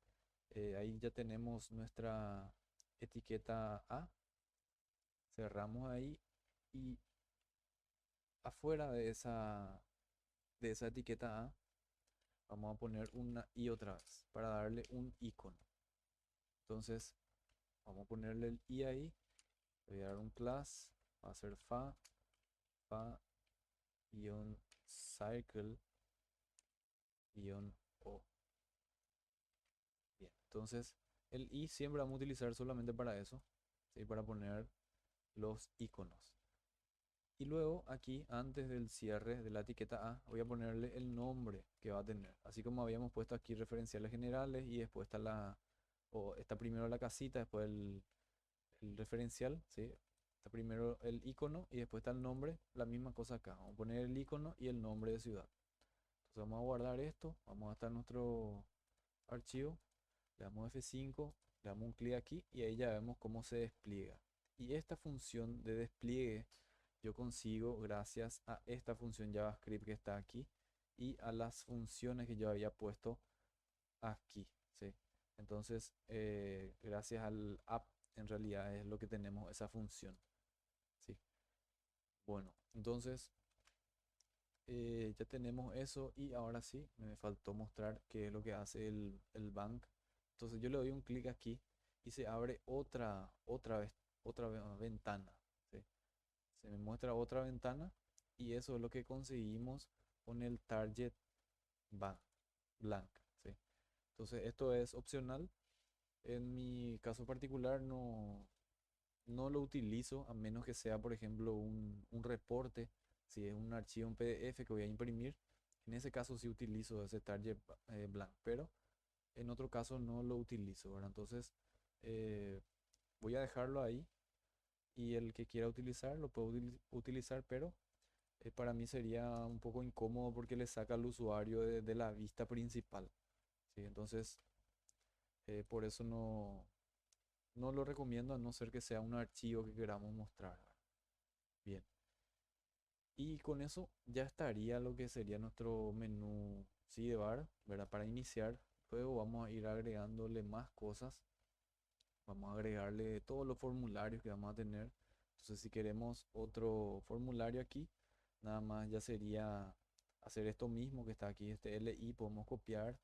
ahí ya tenemos nuestra etiqueta A. Cerramos ahí y afuera de esa etiqueta A vamos a poner una i otra vez para darle un icono. Entonces vamos a ponerle el i ahí, le voy a dar un class, va a ser fa-cycle-o. Bien, entonces el i siempre vamos a utilizar solamente para eso, ¿sí? Para poner los iconos. Y luego aquí, antes del cierre de la etiqueta A, voy a ponerle el nombre que va a tener. Así como habíamos puesto aquí referenciales generales y después está primero la casita, después el referencial, ¿sí? Está primero el icono y después está el nombre, la misma cosa acá. Vamos a poner el icono y el nombre de ciudad. Entonces vamos a guardar esto, vamos a estar en nuestro archivo Le damos F5, le damos un clic aquí y ahí ya vemos cómo se despliega. Y esta función de despliegue yo consigo gracias a esta función JavaScript que está aquí y a las funciones que yo había puesto aquí, ¿sí? Entonces, gracias al app, en realidad es lo que tenemos esa función, ¿sí? Bueno, entonces ya tenemos eso y ahora sí, me faltó mostrar qué es lo que hace el bank. Entonces yo le doy un clic aquí y se abre otra ventana, ¿sí? Se me muestra otra ventana y eso es lo que conseguimos con el target bank, blank, ¿sí? Entonces esto es opcional. En mi caso particular no lo utilizo a menos que sea, por ejemplo, un reporte. Si es un archivo en PDF que voy a imprimir, en ese caso sí utilizo ese target blank, pero en otro caso no lo utilizo, ¿verdad? Entonces eh, voy a dejarlo ahí y el que quiera utilizar lo puede utilizar, pero para mí sería un poco incómodo porque le saca al usuario de la vista principal, ¿sí? Entonces por eso no lo recomiendo a no ser que sea un archivo que queramos mostrar, ¿verdad? Bien. Y con eso ya estaría lo que sería nuestro menú sidebar, ¿verdad? Para iniciar. Luego vamos a ir agregándole más cosas. Vamos a agregarle todos los formularios que vamos a tener. Entonces, si queremos otro formulario aquí, nada más ya sería hacer esto mismo que está aquí, este LI. Podemos copiar,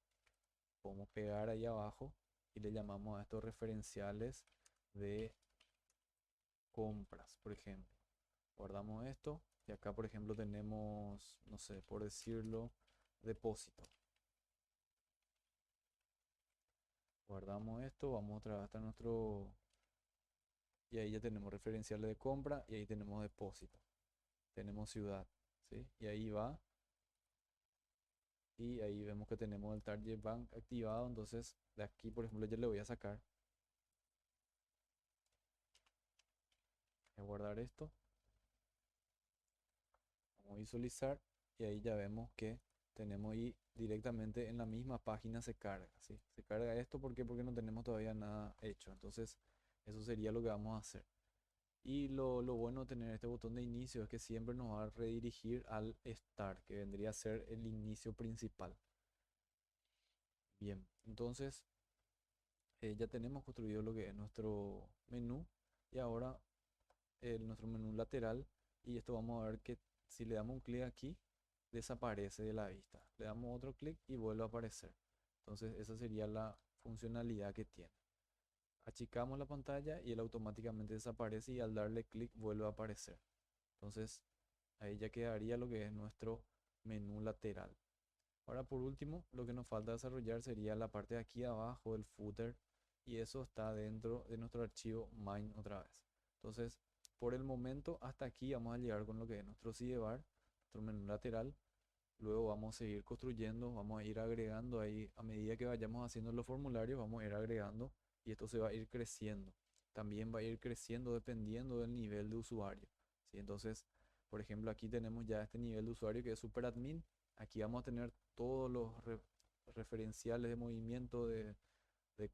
podemos pegar ahí abajo y le llamamos a estos referenciales de compras, por ejemplo. Guardamos esto y acá, por ejemplo, tenemos, no sé, por decirlo, depósito. Guardamos esto, vamos otra vez hasta nuestro... Y ahí ya tenemos referenciales de compra y ahí tenemos depósito. Tenemos ciudad, ¿sí? Y ahí va. Y ahí vemos que tenemos el Target Bank activado. Entonces, de aquí, por ejemplo, yo le voy a sacar. Voy a guardar esto. Vamos a visualizar. Y ahí ya vemos que tenemos ahí directamente en la misma página se carga, ¿sí? Se carga esto porque no tenemos todavía nada hecho. Entonces, eso sería lo que vamos a hacer. Y lo bueno de tener este botón de inicio es que siempre nos va a redirigir al start, que vendría a ser el inicio principal. Bien, entonces ya tenemos construido lo que es nuestro menú y ahora nuestro menú lateral. Y esto vamos a ver que si le damos un clic aquí, desaparece de la vista. Le damos otro clic y vuelve a aparecer. Entonces esa sería la funcionalidad que tiene. Achicamos la pantalla y él automáticamente desaparece y al darle clic vuelve a aparecer. Entonces ahí ya quedaría lo que es nuestro menú lateral. Ahora por último, lo que nos falta desarrollar sería la parte de aquí abajo, el footer, y eso está dentro de nuestro archivo main otra vez. Entonces, por el momento hasta aquí vamos a llegar con lo que es nuestro sidebar, nuestro menú lateral. Luego vamos a seguir construyendo, vamos a ir agregando ahí, a medida que vayamos haciendo los formularios, vamos a ir agregando y esto se va a ir creciendo. También va a ir creciendo dependiendo del nivel de usuario, ¿sí? Entonces, por ejemplo, aquí tenemos ya este nivel de usuario que es super admin. Aquí vamos a tener todos los referenciales de movimiento de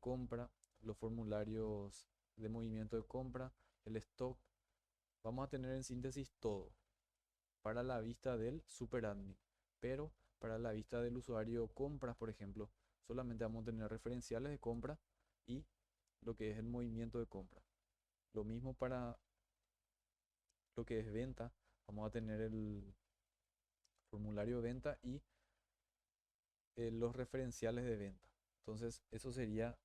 compra, los formularios de movimiento de compra, el stock. Vamos a tener en síntesis todo para la vista del superadmin. Pero para la vista del usuario compras, por ejemplo, solamente vamos a tener referenciales de compra y lo que es el movimiento de compra. Lo mismo para lo que es venta, vamos a tener el formulario de venta y los referenciales de venta. Entonces, eso sería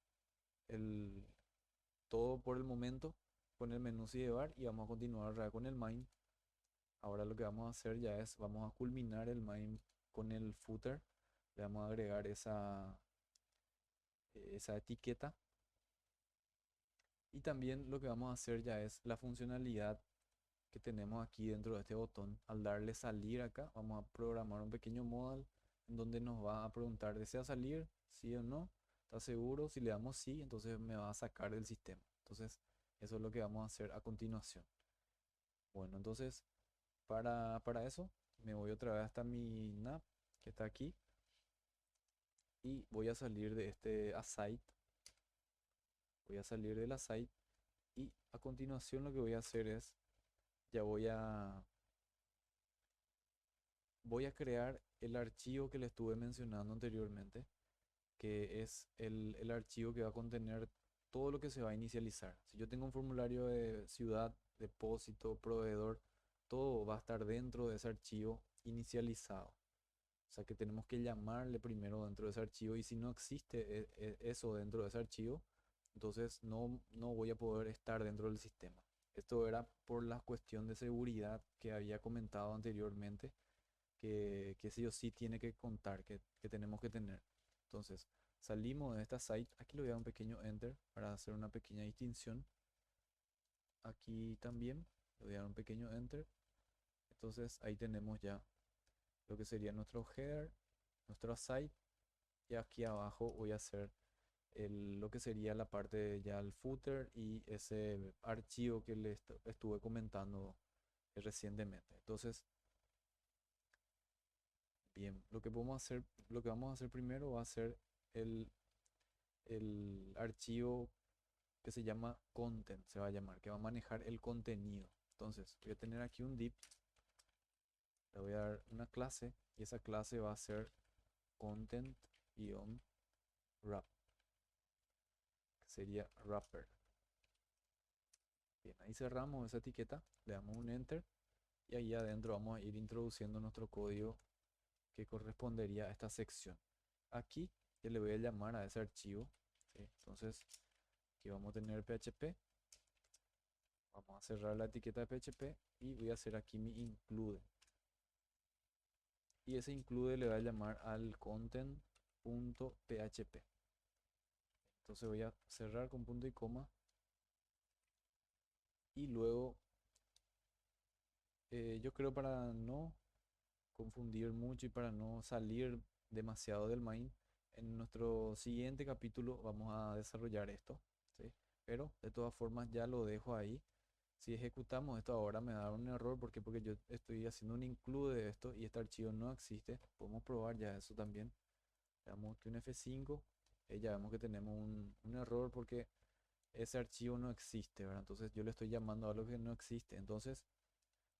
el, todo por el momento con el menú sidebar y vamos a continuar ahora con el main. Ahora lo que vamos a hacer ya es, vamos a culminar el main con el footer. Le vamos a agregar esa etiqueta. Y también lo que vamos a hacer ya es la funcionalidad que tenemos aquí dentro de este botón. Al darle salir acá, vamos a programar un pequeño modal en donde nos va a preguntar, ¿desea salir? ¿Sí o no? ¿Está seguro? Si le damos sí, entonces me va a sacar del sistema. Entonces, eso es lo que vamos a hacer a continuación. Bueno, entonces, para eso, me voy otra vez hasta mi nav que está aquí y voy a salir de este aside. Voy a salir de la site y a continuación lo que voy a hacer es, ya voy a crear el archivo que le estuve mencionando anteriormente, que es el archivo que va a contener todo lo que se va a inicializar. Si yo tengo un formulario de ciudad, depósito, proveedor, todo va a estar dentro de ese archivo inicializado. O sea que tenemos que llamarle primero dentro de ese archivo y si no existe eso dentro de ese archivo, entonces no voy a poder estar dentro del sistema. Esto era por la cuestión de seguridad que había comentado anteriormente, que sí o sí tiene que contar, que tenemos que tener. Entonces, salimos de esta site. Aquí le voy a dar un pequeño enter para hacer una pequeña distinción. Aquí también le voy a dar un pequeño enter. Entonces, ahí tenemos ya lo que sería nuestro header, nuestro site. Y aquí abajo voy a hacer lo que sería la parte ya el footer y ese archivo que le estuve comentando recientemente. Entonces, bien, lo que vamos a hacer primero va a ser el, el archivo que se llama content, se va a llamar, que va a manejar el contenido. Entonces, voy a tener aquí un div, le voy a dar una clase y esa clase va a ser content-wrap, que sería wrapper. Bien, ahí cerramos esa etiqueta, le damos un enter y ahí adentro vamos a ir introduciendo nuestro código que correspondería a esta sección. Aquí yo le voy a llamar a ese archivo, ¿sí? Entonces aquí vamos a tener PHP, vamos a cerrar la etiqueta de PHP y voy a hacer aquí mi include. Y ese include le va a llamar al content.php. Entonces voy a cerrar con punto y coma y luego yo creo para no confundir mucho y para no salir demasiado del main, en nuestro siguiente capítulo vamos a desarrollar esto, ¿sí? Pero de todas formas ya lo dejo ahí. Si ejecutamos esto ahora me da un error porque yo estoy haciendo un include de esto y este archivo no existe. Podemos probar ya eso también. Le damos que un F5, ya vemos que tenemos un error porque ese archivo no existe, ¿verdad? Entonces yo le estoy llamando a algo que no existe. Entonces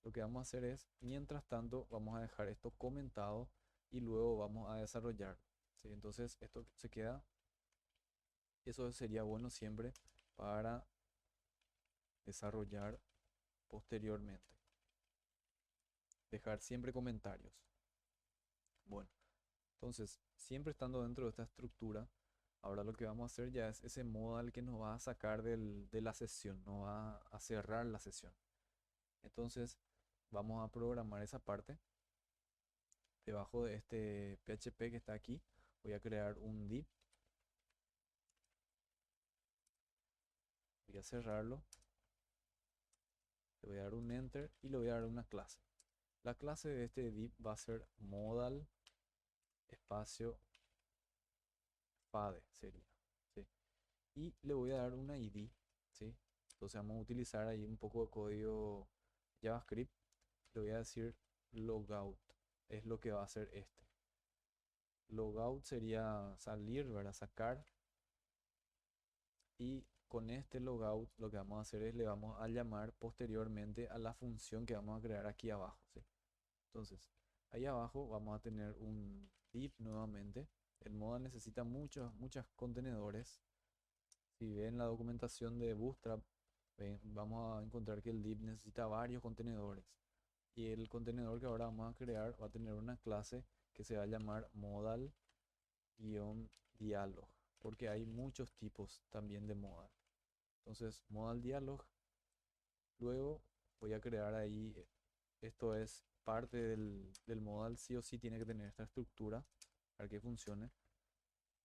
lo que vamos a hacer es, mientras tanto, vamos a dejar esto comentado y luego vamos a desarrollar, ¿sí? Entonces esto se queda, eso sería bueno siempre para desarrollar posteriormente. Dejar siempre comentarios. Bueno, entonces, siempre estando dentro de esta estructura, ahora lo que vamos a hacer ya es ese modal que nos va a sacar de la sesión, nos va a cerrar la sesión. Entonces, vamos a programar esa parte. Debajo de este PHP que está aquí, voy a crear un div. Voy a cerrarlo. Le voy a dar un enter y le voy a dar una clase. La clase de este div va a ser modal espacio fade sería, ¿sí? Y le voy a dar una ID, ¿sí? Entonces vamos a utilizar ahí un poco de código JavaScript. Le voy a decir logout, es lo que va a hacer este. Logout sería salir, ¿verdad? Sacar. Y con este logout lo que vamos a hacer es le vamos a llamar posteriormente a la función que vamos a crear aquí abajo, ¿sí? Entonces, ahí abajo vamos a tener un div nuevamente. El modal necesita muchos contenedores. Si ven la documentación de Bootstrap, vamos a encontrar que el div necesita varios contenedores. Y el contenedor que ahora vamos a crear va a tener una clase que se va a llamar modal-dialog, porque hay muchos tipos también de modal. Entonces, modal dialog. Luego voy a crear ahí, esto es parte del modal, sí o sí tiene que tener esta estructura para que funcione.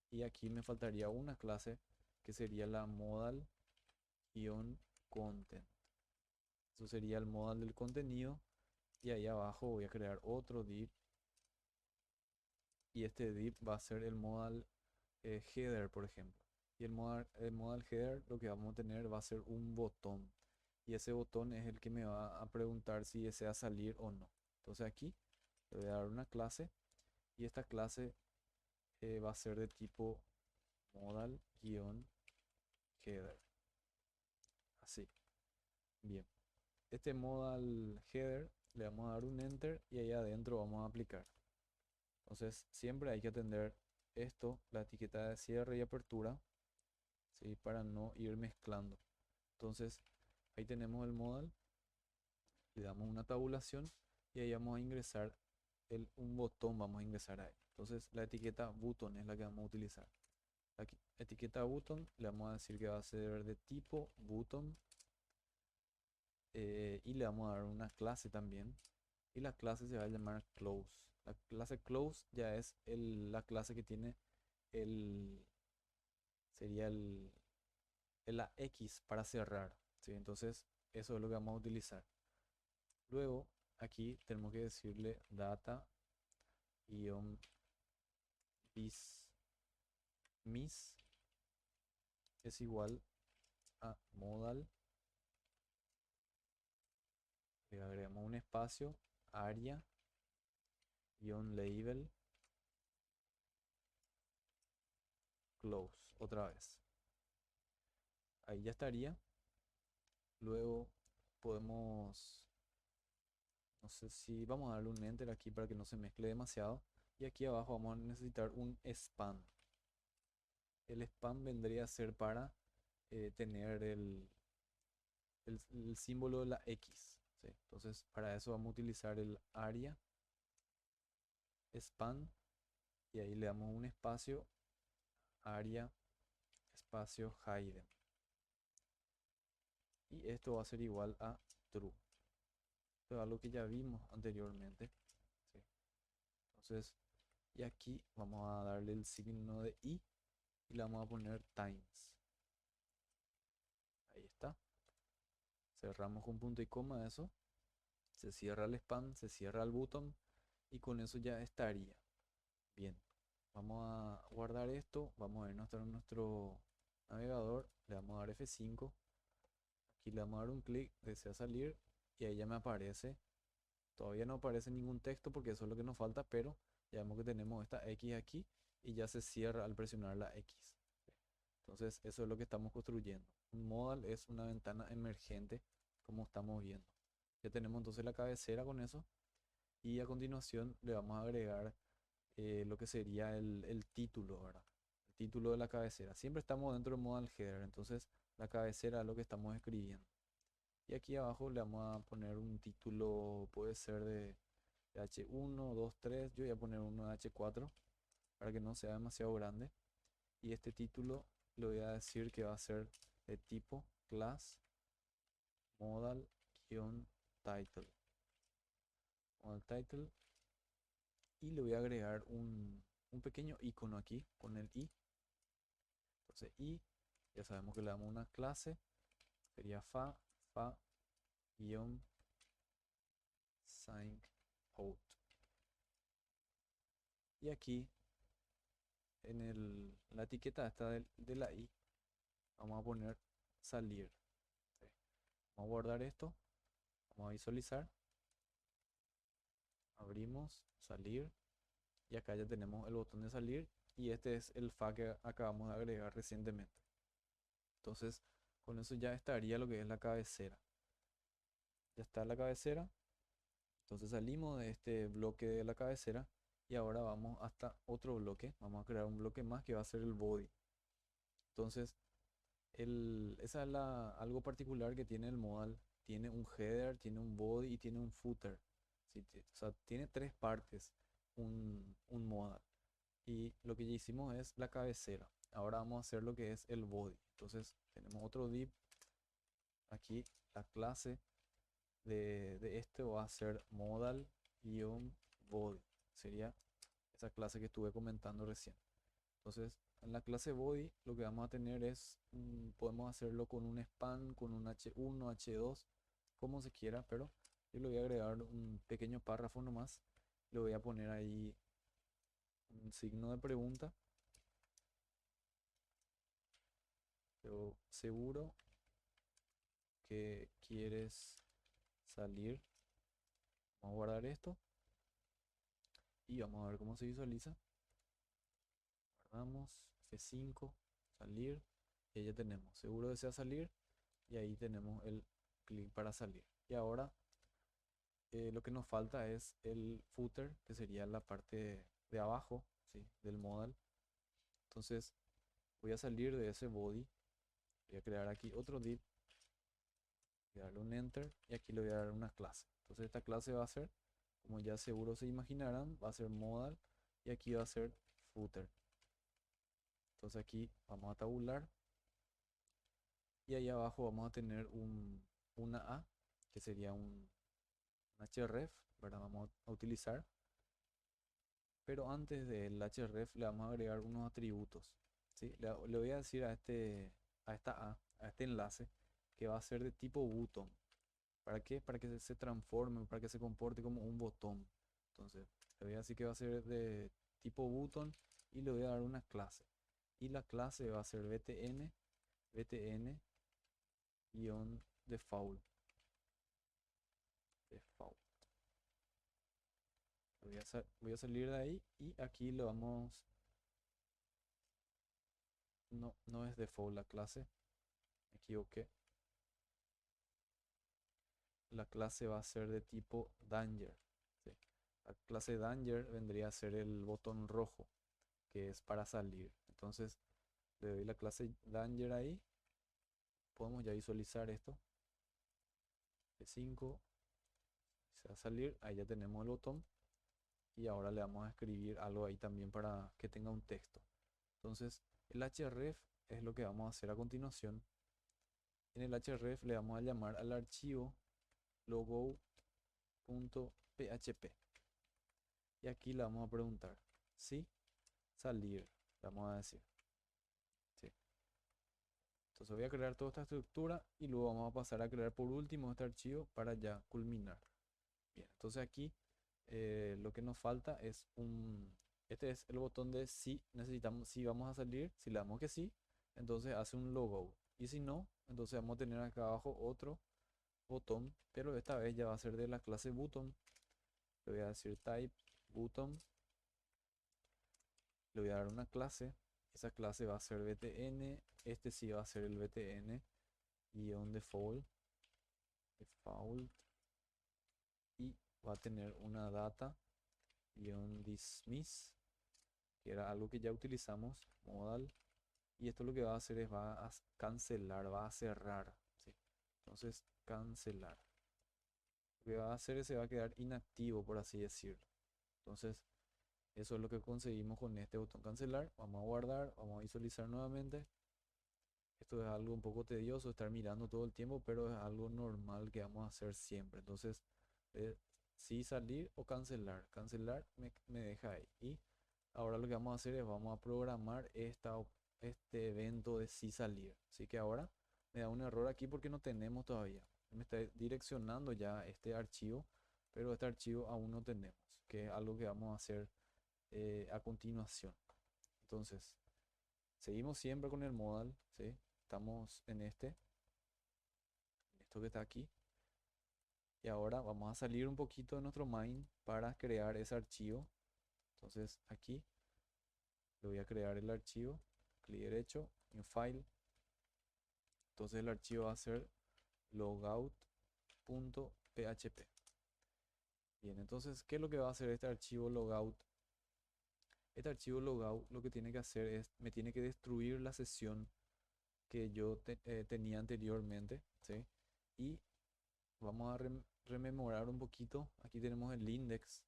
Y aquí me faltaría una clase que sería la modal-content. Eso sería el modal del contenido. Y ahí abajo voy a crear otro div. Y este div va a ser el modal header, por ejemplo. Y el modal header lo que vamos a tener va a ser un botón. Y ese botón es el que me va a preguntar si desea salir o no. Entonces aquí le voy a dar una clase y esta clase va a ser de tipo modal-header. header. Así. Bien. Este modal header le vamos a dar un enter y ahí adentro vamos a aplicar. Entonces siempre hay que atender esto, la etiqueta de cierre y apertura, ¿sí? Para no ir mezclando. Entonces ahí tenemos el modal, le damos una tabulación y ahí vamos a ingresar un botón, vamos a ingresar ahí. Entonces la etiqueta button es la que vamos a utilizar. La etiqueta button le vamos a decir que va a ser de tipo button, y le vamos a dar una clase también, y la clase se va a llamar close. La clase close ya es la clase que tiene el sería la X para cerrar, ¿sí? Entonces eso es lo que vamos a utilizar. Luego aquí tenemos que decirle data dismiss es igual a modal, le agregamos un espacio, aria label close otra vez. Ahí ya estaría. Luego podemos, no sé si vamos a darle un enter aquí para que no se mezcle demasiado. Y aquí abajo vamos a necesitar un span. El span vendría a ser para tener el símbolo de la X, ¿sí? Entonces para eso vamos a utilizar el aria span y ahí le damos un espacio, aria espacio hidden. Y esto va a ser igual a true. Esto es algo que ya vimos anteriormente, ¿sí? Entonces, y aquí vamos a darle el signo de i y le vamos a poner times. Ahí está. Cerramos con punto y coma eso. Se cierra el span, se cierra el button y con eso ya estaría. Bien. Vamos a guardar esto. Vamos a ir a nuestro navegador. Le vamos a dar F5. Aquí le vamos a dar un clic, desea salir y ahí ya me aparece. Todavía no aparece ningún texto porque eso es lo que nos falta, pero ya vemos que tenemos esta X aquí y ya se cierra al presionar la X. Entonces eso es lo que estamos construyendo. Un modal es una ventana emergente como estamos viendo. Ya tenemos entonces la cabecera con eso y a continuación le vamos a agregar lo que sería el título, ¿verdad? El título de la cabecera. Siempre estamos dentro del modal header, entonces la cabecera es lo que estamos escribiendo. Y aquí abajo le vamos a poner un título, puede ser de H1, 2, 3. Yo voy a poner uno de H4 para que no sea demasiado grande. Y este título le voy a decir que va a ser de tipo class modal-title. Modal title. Y le voy a agregar un pequeño icono aquí con el i. Entonces i, ya sabemos que le damos una clase, sería fa-sign out. Y aquí en la etiqueta esta de la i vamos a poner salir. ¿Sí? Vamos a guardar esto, vamos a visualizar, abrimos, salir y acá ya tenemos el botón de salir y este es el fa que acabamos de agregar recientemente. Entonces con eso ya estaría lo que es la cabecera. Ya está la cabecera. Entonces salimos de este bloque de la cabecera y ahora vamos hasta otro bloque. Vamos a crear un bloque más que va a ser el body. Entonces esa es algo particular que tiene el modal. Tiene un header, tiene un body y tiene un footer. ¿Sí? O sea, tiene tres partes un modal. Y lo que ya hicimos es la cabecera. Ahora vamos a hacer lo que es el body. Entonces tenemos otro div. Aquí la clase de este va a ser modal-body. Sería esa clase que estuve comentando recién. Entonces, en la clase body lo que vamos a tener es, podemos hacerlo con un span, con un H1, H2, como se quiera, pero yo le voy a agregar un pequeño párrafo nomás. Le voy a poner ahí un signo de pregunta. Pero seguro que quieres salir. Vamos a guardar esto y vamos a ver cómo se visualiza. Guardamos F5, salir Y ahí ya tenemos, seguro desea salir, y ahí tenemos el clic para salir. Y ahora lo que nos falta es el footer, que sería la parte de abajo, ¿sí? Del modal. Entonces voy a salir de ese body, voy a crear aquí otro div, voy a darle un enter y aquí le voy a dar una clase. Entonces esta clase va a ser, como ya seguro se imaginarán, va a ser modal y aquí va a ser footer. Entonces aquí vamos a tabular y ahí abajo vamos a tener una A, que sería un href, ¿verdad? Vamos a utilizar. Pero antes del href le vamos a agregar unos atributos, ¿sí? Le voy a decir a esta A, a este enlace, que va a ser de tipo button. ¿Para qué? Para que se transforme, para que se comporte como un botón. Entonces, le voy a decir que va a ser de tipo button y le voy a dar una clase. Y la clase va a ser btn-default. Default. Voy a salir de ahí y aquí lo vamos. No, no es default la clase. Me equivoqué. La clase va a ser de tipo danger. ¿Sí? La clase danger vendría a ser el botón rojo, que es para salir. Entonces le doy la clase danger ahí. Podemos ya visualizar esto. F5. Se va a salir. Ahí ya tenemos el botón. Y ahora le vamos a escribir algo ahí también para que tenga un texto. Entonces el href es lo que vamos a hacer a continuación. En el href le vamos a llamar al archivo logo.php. Y aquí le vamos a preguntar, ¿sí? Salir, vamos a decir. ¿Sí? Entonces voy a crear toda esta estructura y luego vamos a pasar a crear por último este archivo para ya culminar. Bien, entonces aquí lo que nos falta es este es el botón de si necesitamos, si vamos a salir, si le damos que sí, entonces hace un logo. Y si no, entonces vamos a tener acá abajo otro botón, pero esta vez ya va a ser de la clase button. Le voy a decir type button, le voy a dar una clase, esa clase va a ser btn, este sí va a ser el btn default, default, y va a tener una data dismiss, que era algo que ya utilizamos, modal, y esto lo que va a hacer es va a cancelar, va a cerrar, ¿sí? Entonces cancelar. Lo que va a hacer es se va a quedar inactivo, por así decirlo. Entonces eso es lo que conseguimos con este botón cancelar. Vamos a guardar, vamos a visualizar nuevamente. Esto es algo un poco tedioso, estar mirando todo el tiempo, pero es algo normal que vamos a hacer siempre. Entonces, sí salir o cancelar. Cancelar me deja ahí. Y ahora lo que vamos a hacer es vamos a programar este evento de sí salir. Así que ahora me da un error aquí porque no tenemos todavía. Me está direccionando ya este archivo, pero este archivo aún no tenemos, que es algo que vamos a hacer a continuación. Entonces, seguimos siempre con el modal, ¿sí? Estamos en esto que está aquí. Y ahora vamos a salir un poquito de nuestro main para crear ese archivo. Entonces aquí le voy a crear el archivo, clic derecho, en file. Entonces el archivo va a ser logout.php. Bien, entonces, ¿qué es lo que va a hacer este archivo logout? Este archivo logout lo que tiene que hacer es, me tiene que destruir la sesión que yo tenía anteriormente, ¿sí? Y vamos a rememorar un poquito. Aquí tenemos el index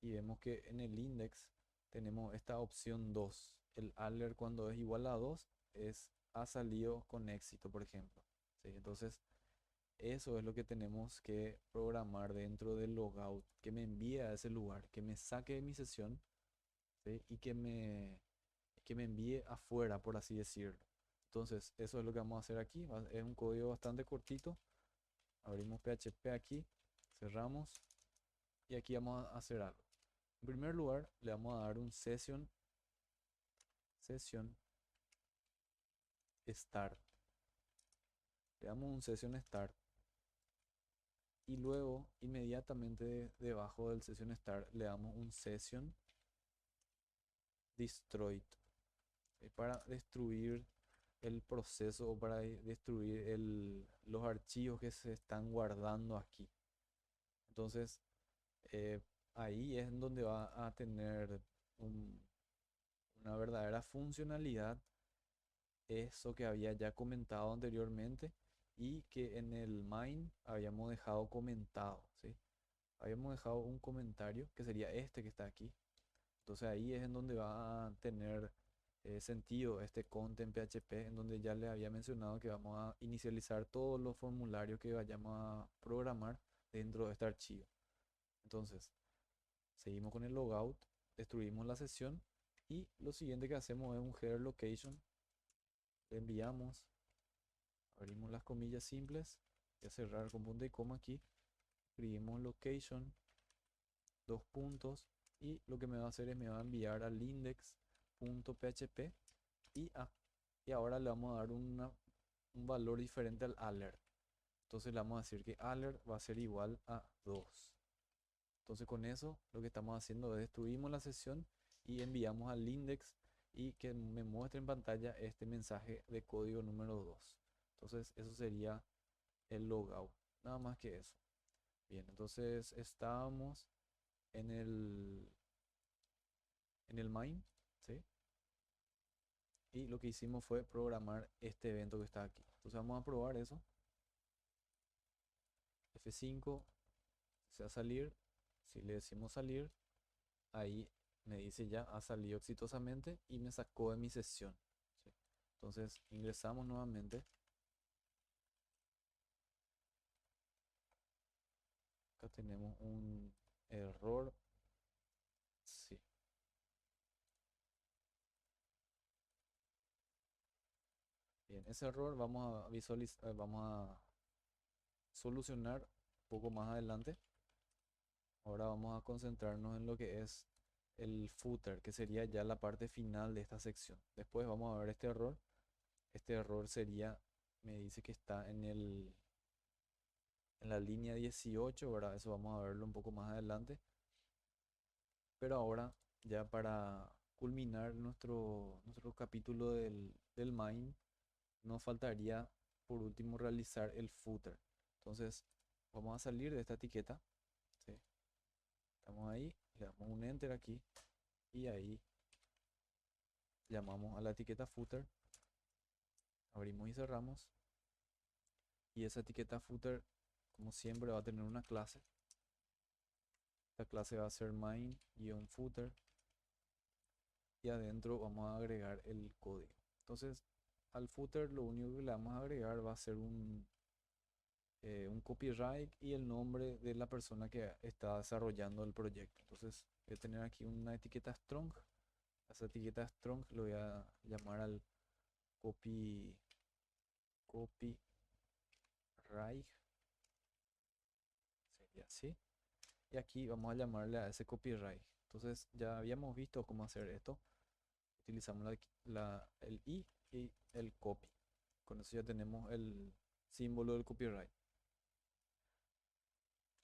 y vemos que en el index tenemos esta opción 2. El alert cuando es igual a 2 ha salido con éxito, por ejemplo. ¿Sí? Entonces, eso es lo que tenemos que programar dentro del logout, que me envíe a ese lugar, que me saque de mi sesión, ¿sí? Y que me envíe afuera, por así decirlo. Entonces, eso es lo que vamos a hacer aquí. Es un código bastante cortito. Abrimos PHP aquí, cerramos y aquí vamos a hacer algo. En primer lugar, le vamos a dar un session start. Le damos un session start y luego inmediatamente debajo del session start le damos un session destroyed para destruir el proceso o para destruir los archivos que se están guardando aquí. Entonces, eh, ahí es en donde va a tener un- una verdadera funcionalidad eso que había ya comentado anteriormente y que en el main habíamos dejado comentado, ¿sí? Habíamos dejado un comentario que sería este que está aquí. Entonces ahí es en donde va a tener sentido este content PHP, en donde ya le había mencionado que vamos a inicializar todos los formularios que vayamos a programar dentro de este archivo. Entonces, seguimos con el logout, destruimos la sesión y lo siguiente que hacemos es un header location, le enviamos, abrimos las comillas simples, voy a cerrar con punto y coma aquí, escribimos location, dos puntos, y lo que me va a hacer es me va a enviar al index.php y, y ahora le vamos a dar un valor diferente al alert. Entonces le vamos a decir que alert va a ser igual a 2. Entonces con eso lo que estamos haciendo es destruimos la sesión y enviamos al index y que me muestre en pantalla este mensaje de código número 2. Entonces eso sería el logout. Nada más que eso. Bien, entonces estábamos en el main, ¿sí? Y lo que hicimos fue programar este evento que está aquí. Entonces vamos a probar eso. F5, se va a salir. Si le decimos salir, ahí me dice ya ha salido exitosamente y me sacó de mi sesión, ¿sí? Entonces ingresamos nuevamente. Acá tenemos un error. Sí. Bien, ese error vamos a visualizar, vamos a solucionar un poco más adelante. Ahora vamos a concentrarnos en lo que es el footer, que sería ya la parte final de esta sección. Después vamos a ver este error. Este error sería, me dice que está en la línea 18, ¿verdad? Eso vamos a verlo un poco más adelante. Pero ahora, ya para culminar nuestro capítulo del main, nos faltaría por último realizar el footer. Entonces, vamos a salir de esta etiqueta, ¿sí? Estamos ahí, le damos un enter aquí y ahí llamamos a la etiqueta footer, abrimos y cerramos. Y esa etiqueta footer, como siempre, va a tener una clase. Esta clase va a ser main-footer y adentro vamos a agregar el código. Entonces, al footer lo único que le vamos a agregar va a ser un copyright y el nombre de la persona que está desarrollando el proyecto. Entonces, voy a tener aquí una etiqueta strong. A esa etiqueta strong lo voy a llamar al copyright, sería así. Y aquí vamos a llamarle a ese copyright. Entonces ya habíamos visto cómo hacer esto. Utilizamos el i y el copy. Con eso ya tenemos el símbolo del copyright.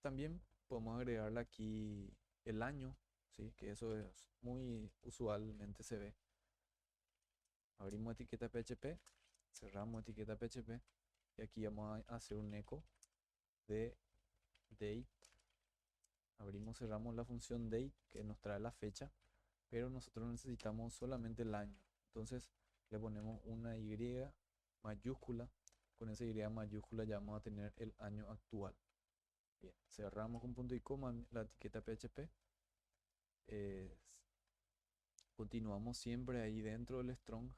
También podemos agregarle aquí el año, ¿sí? Que eso es muy usualmente se ve. Abrimos etiqueta PHP, cerramos etiqueta PHP y aquí vamos a hacer un eco de date. Abrimos, cerramos la función date que nos trae la fecha, pero nosotros necesitamos solamente el año. Entonces le ponemos una Y mayúscula. Con esa Y mayúscula ya vamos a tener el año actual. Bien, cerramos con punto y coma la etiqueta PHP. Continuamos siempre ahí dentro del strong.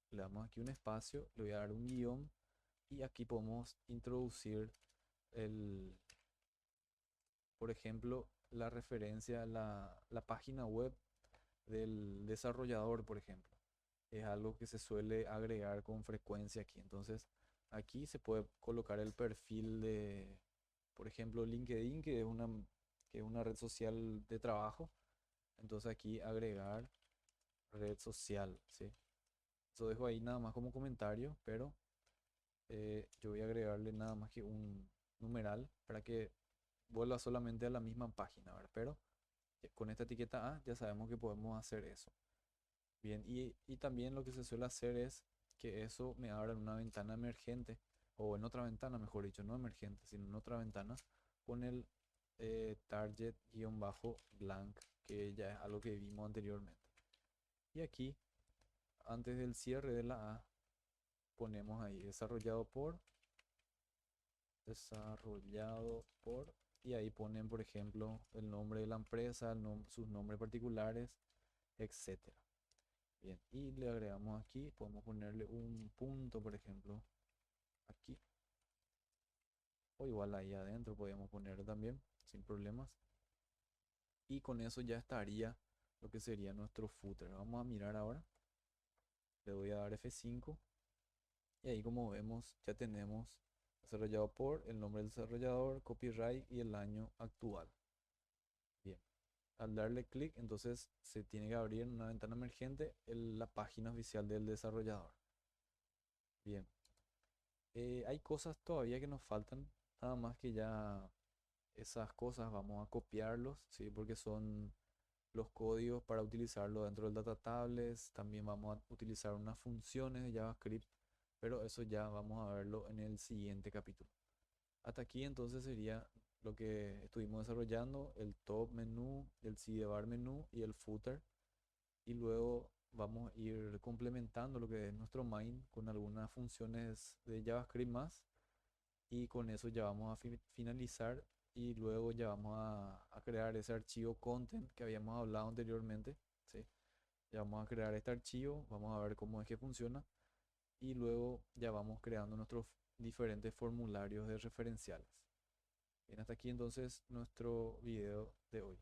Le damos aquí un espacio, le voy a dar un guión y aquí podemos introducir por ejemplo, la referencia a la página web del desarrollador, por ejemplo. Es algo que se suele agregar con frecuencia aquí. Entonces, aquí se puede colocar el perfil de, por ejemplo, LinkedIn, que es una red social de trabajo. Entonces aquí agregar red social, ¿sí? Eso dejo ahí nada más como comentario, pero yo voy a agregarle nada más que un numeral para que vuelva solamente a la misma página, ¿verdad? Pero con esta etiqueta A ya sabemos que podemos hacer eso. Bien, y también lo que se suele hacer es que eso me abra en una ventana emergente, o en otra ventana, mejor dicho, no emergente, sino en otra ventana, con el target-blank, que ya es algo que vimos anteriormente. Y aquí, antes del cierre de la A, ponemos ahí desarrollado por, y ahí ponen, por ejemplo, el nombre de la empresa, sus nombres particulares, etcétera. Bien, y le agregamos aquí, podemos ponerle un punto, por ejemplo, aquí, o igual ahí adentro podemos poner también, sin problemas. Y con eso ya estaría lo que sería nuestro footer. Vamos a mirar ahora, le voy a dar F5 y ahí como vemos ya tenemos desarrollado por el nombre del desarrollador, copyright y el año actual. Bien, al darle clic entonces se tiene que abrir en una ventana emergente la página oficial del desarrollador. Bien, hay cosas todavía que nos faltan, nada más que ya esas cosas vamos a copiarlos, ¿sí? Porque son los códigos para utilizarlo dentro del data tables. También vamos a utilizar unas funciones de JavaScript, pero eso ya vamos a verlo en el siguiente capítulo. Hasta aquí entonces sería lo que estuvimos desarrollando, el top menú, el sidebar menú y el footer. Y luego vamos a ir complementando lo que es nuestro main con algunas funciones de JavaScript más. Y con eso ya vamos a finalizar y luego ya vamos a crear ese archivo content que habíamos hablado anteriormente, ¿sí? Ya vamos a crear este archivo, vamos a ver cómo es que funciona y luego ya vamos creando nuestros diferentes formularios de referenciales. Bien, hasta aquí entonces nuestro video de hoy.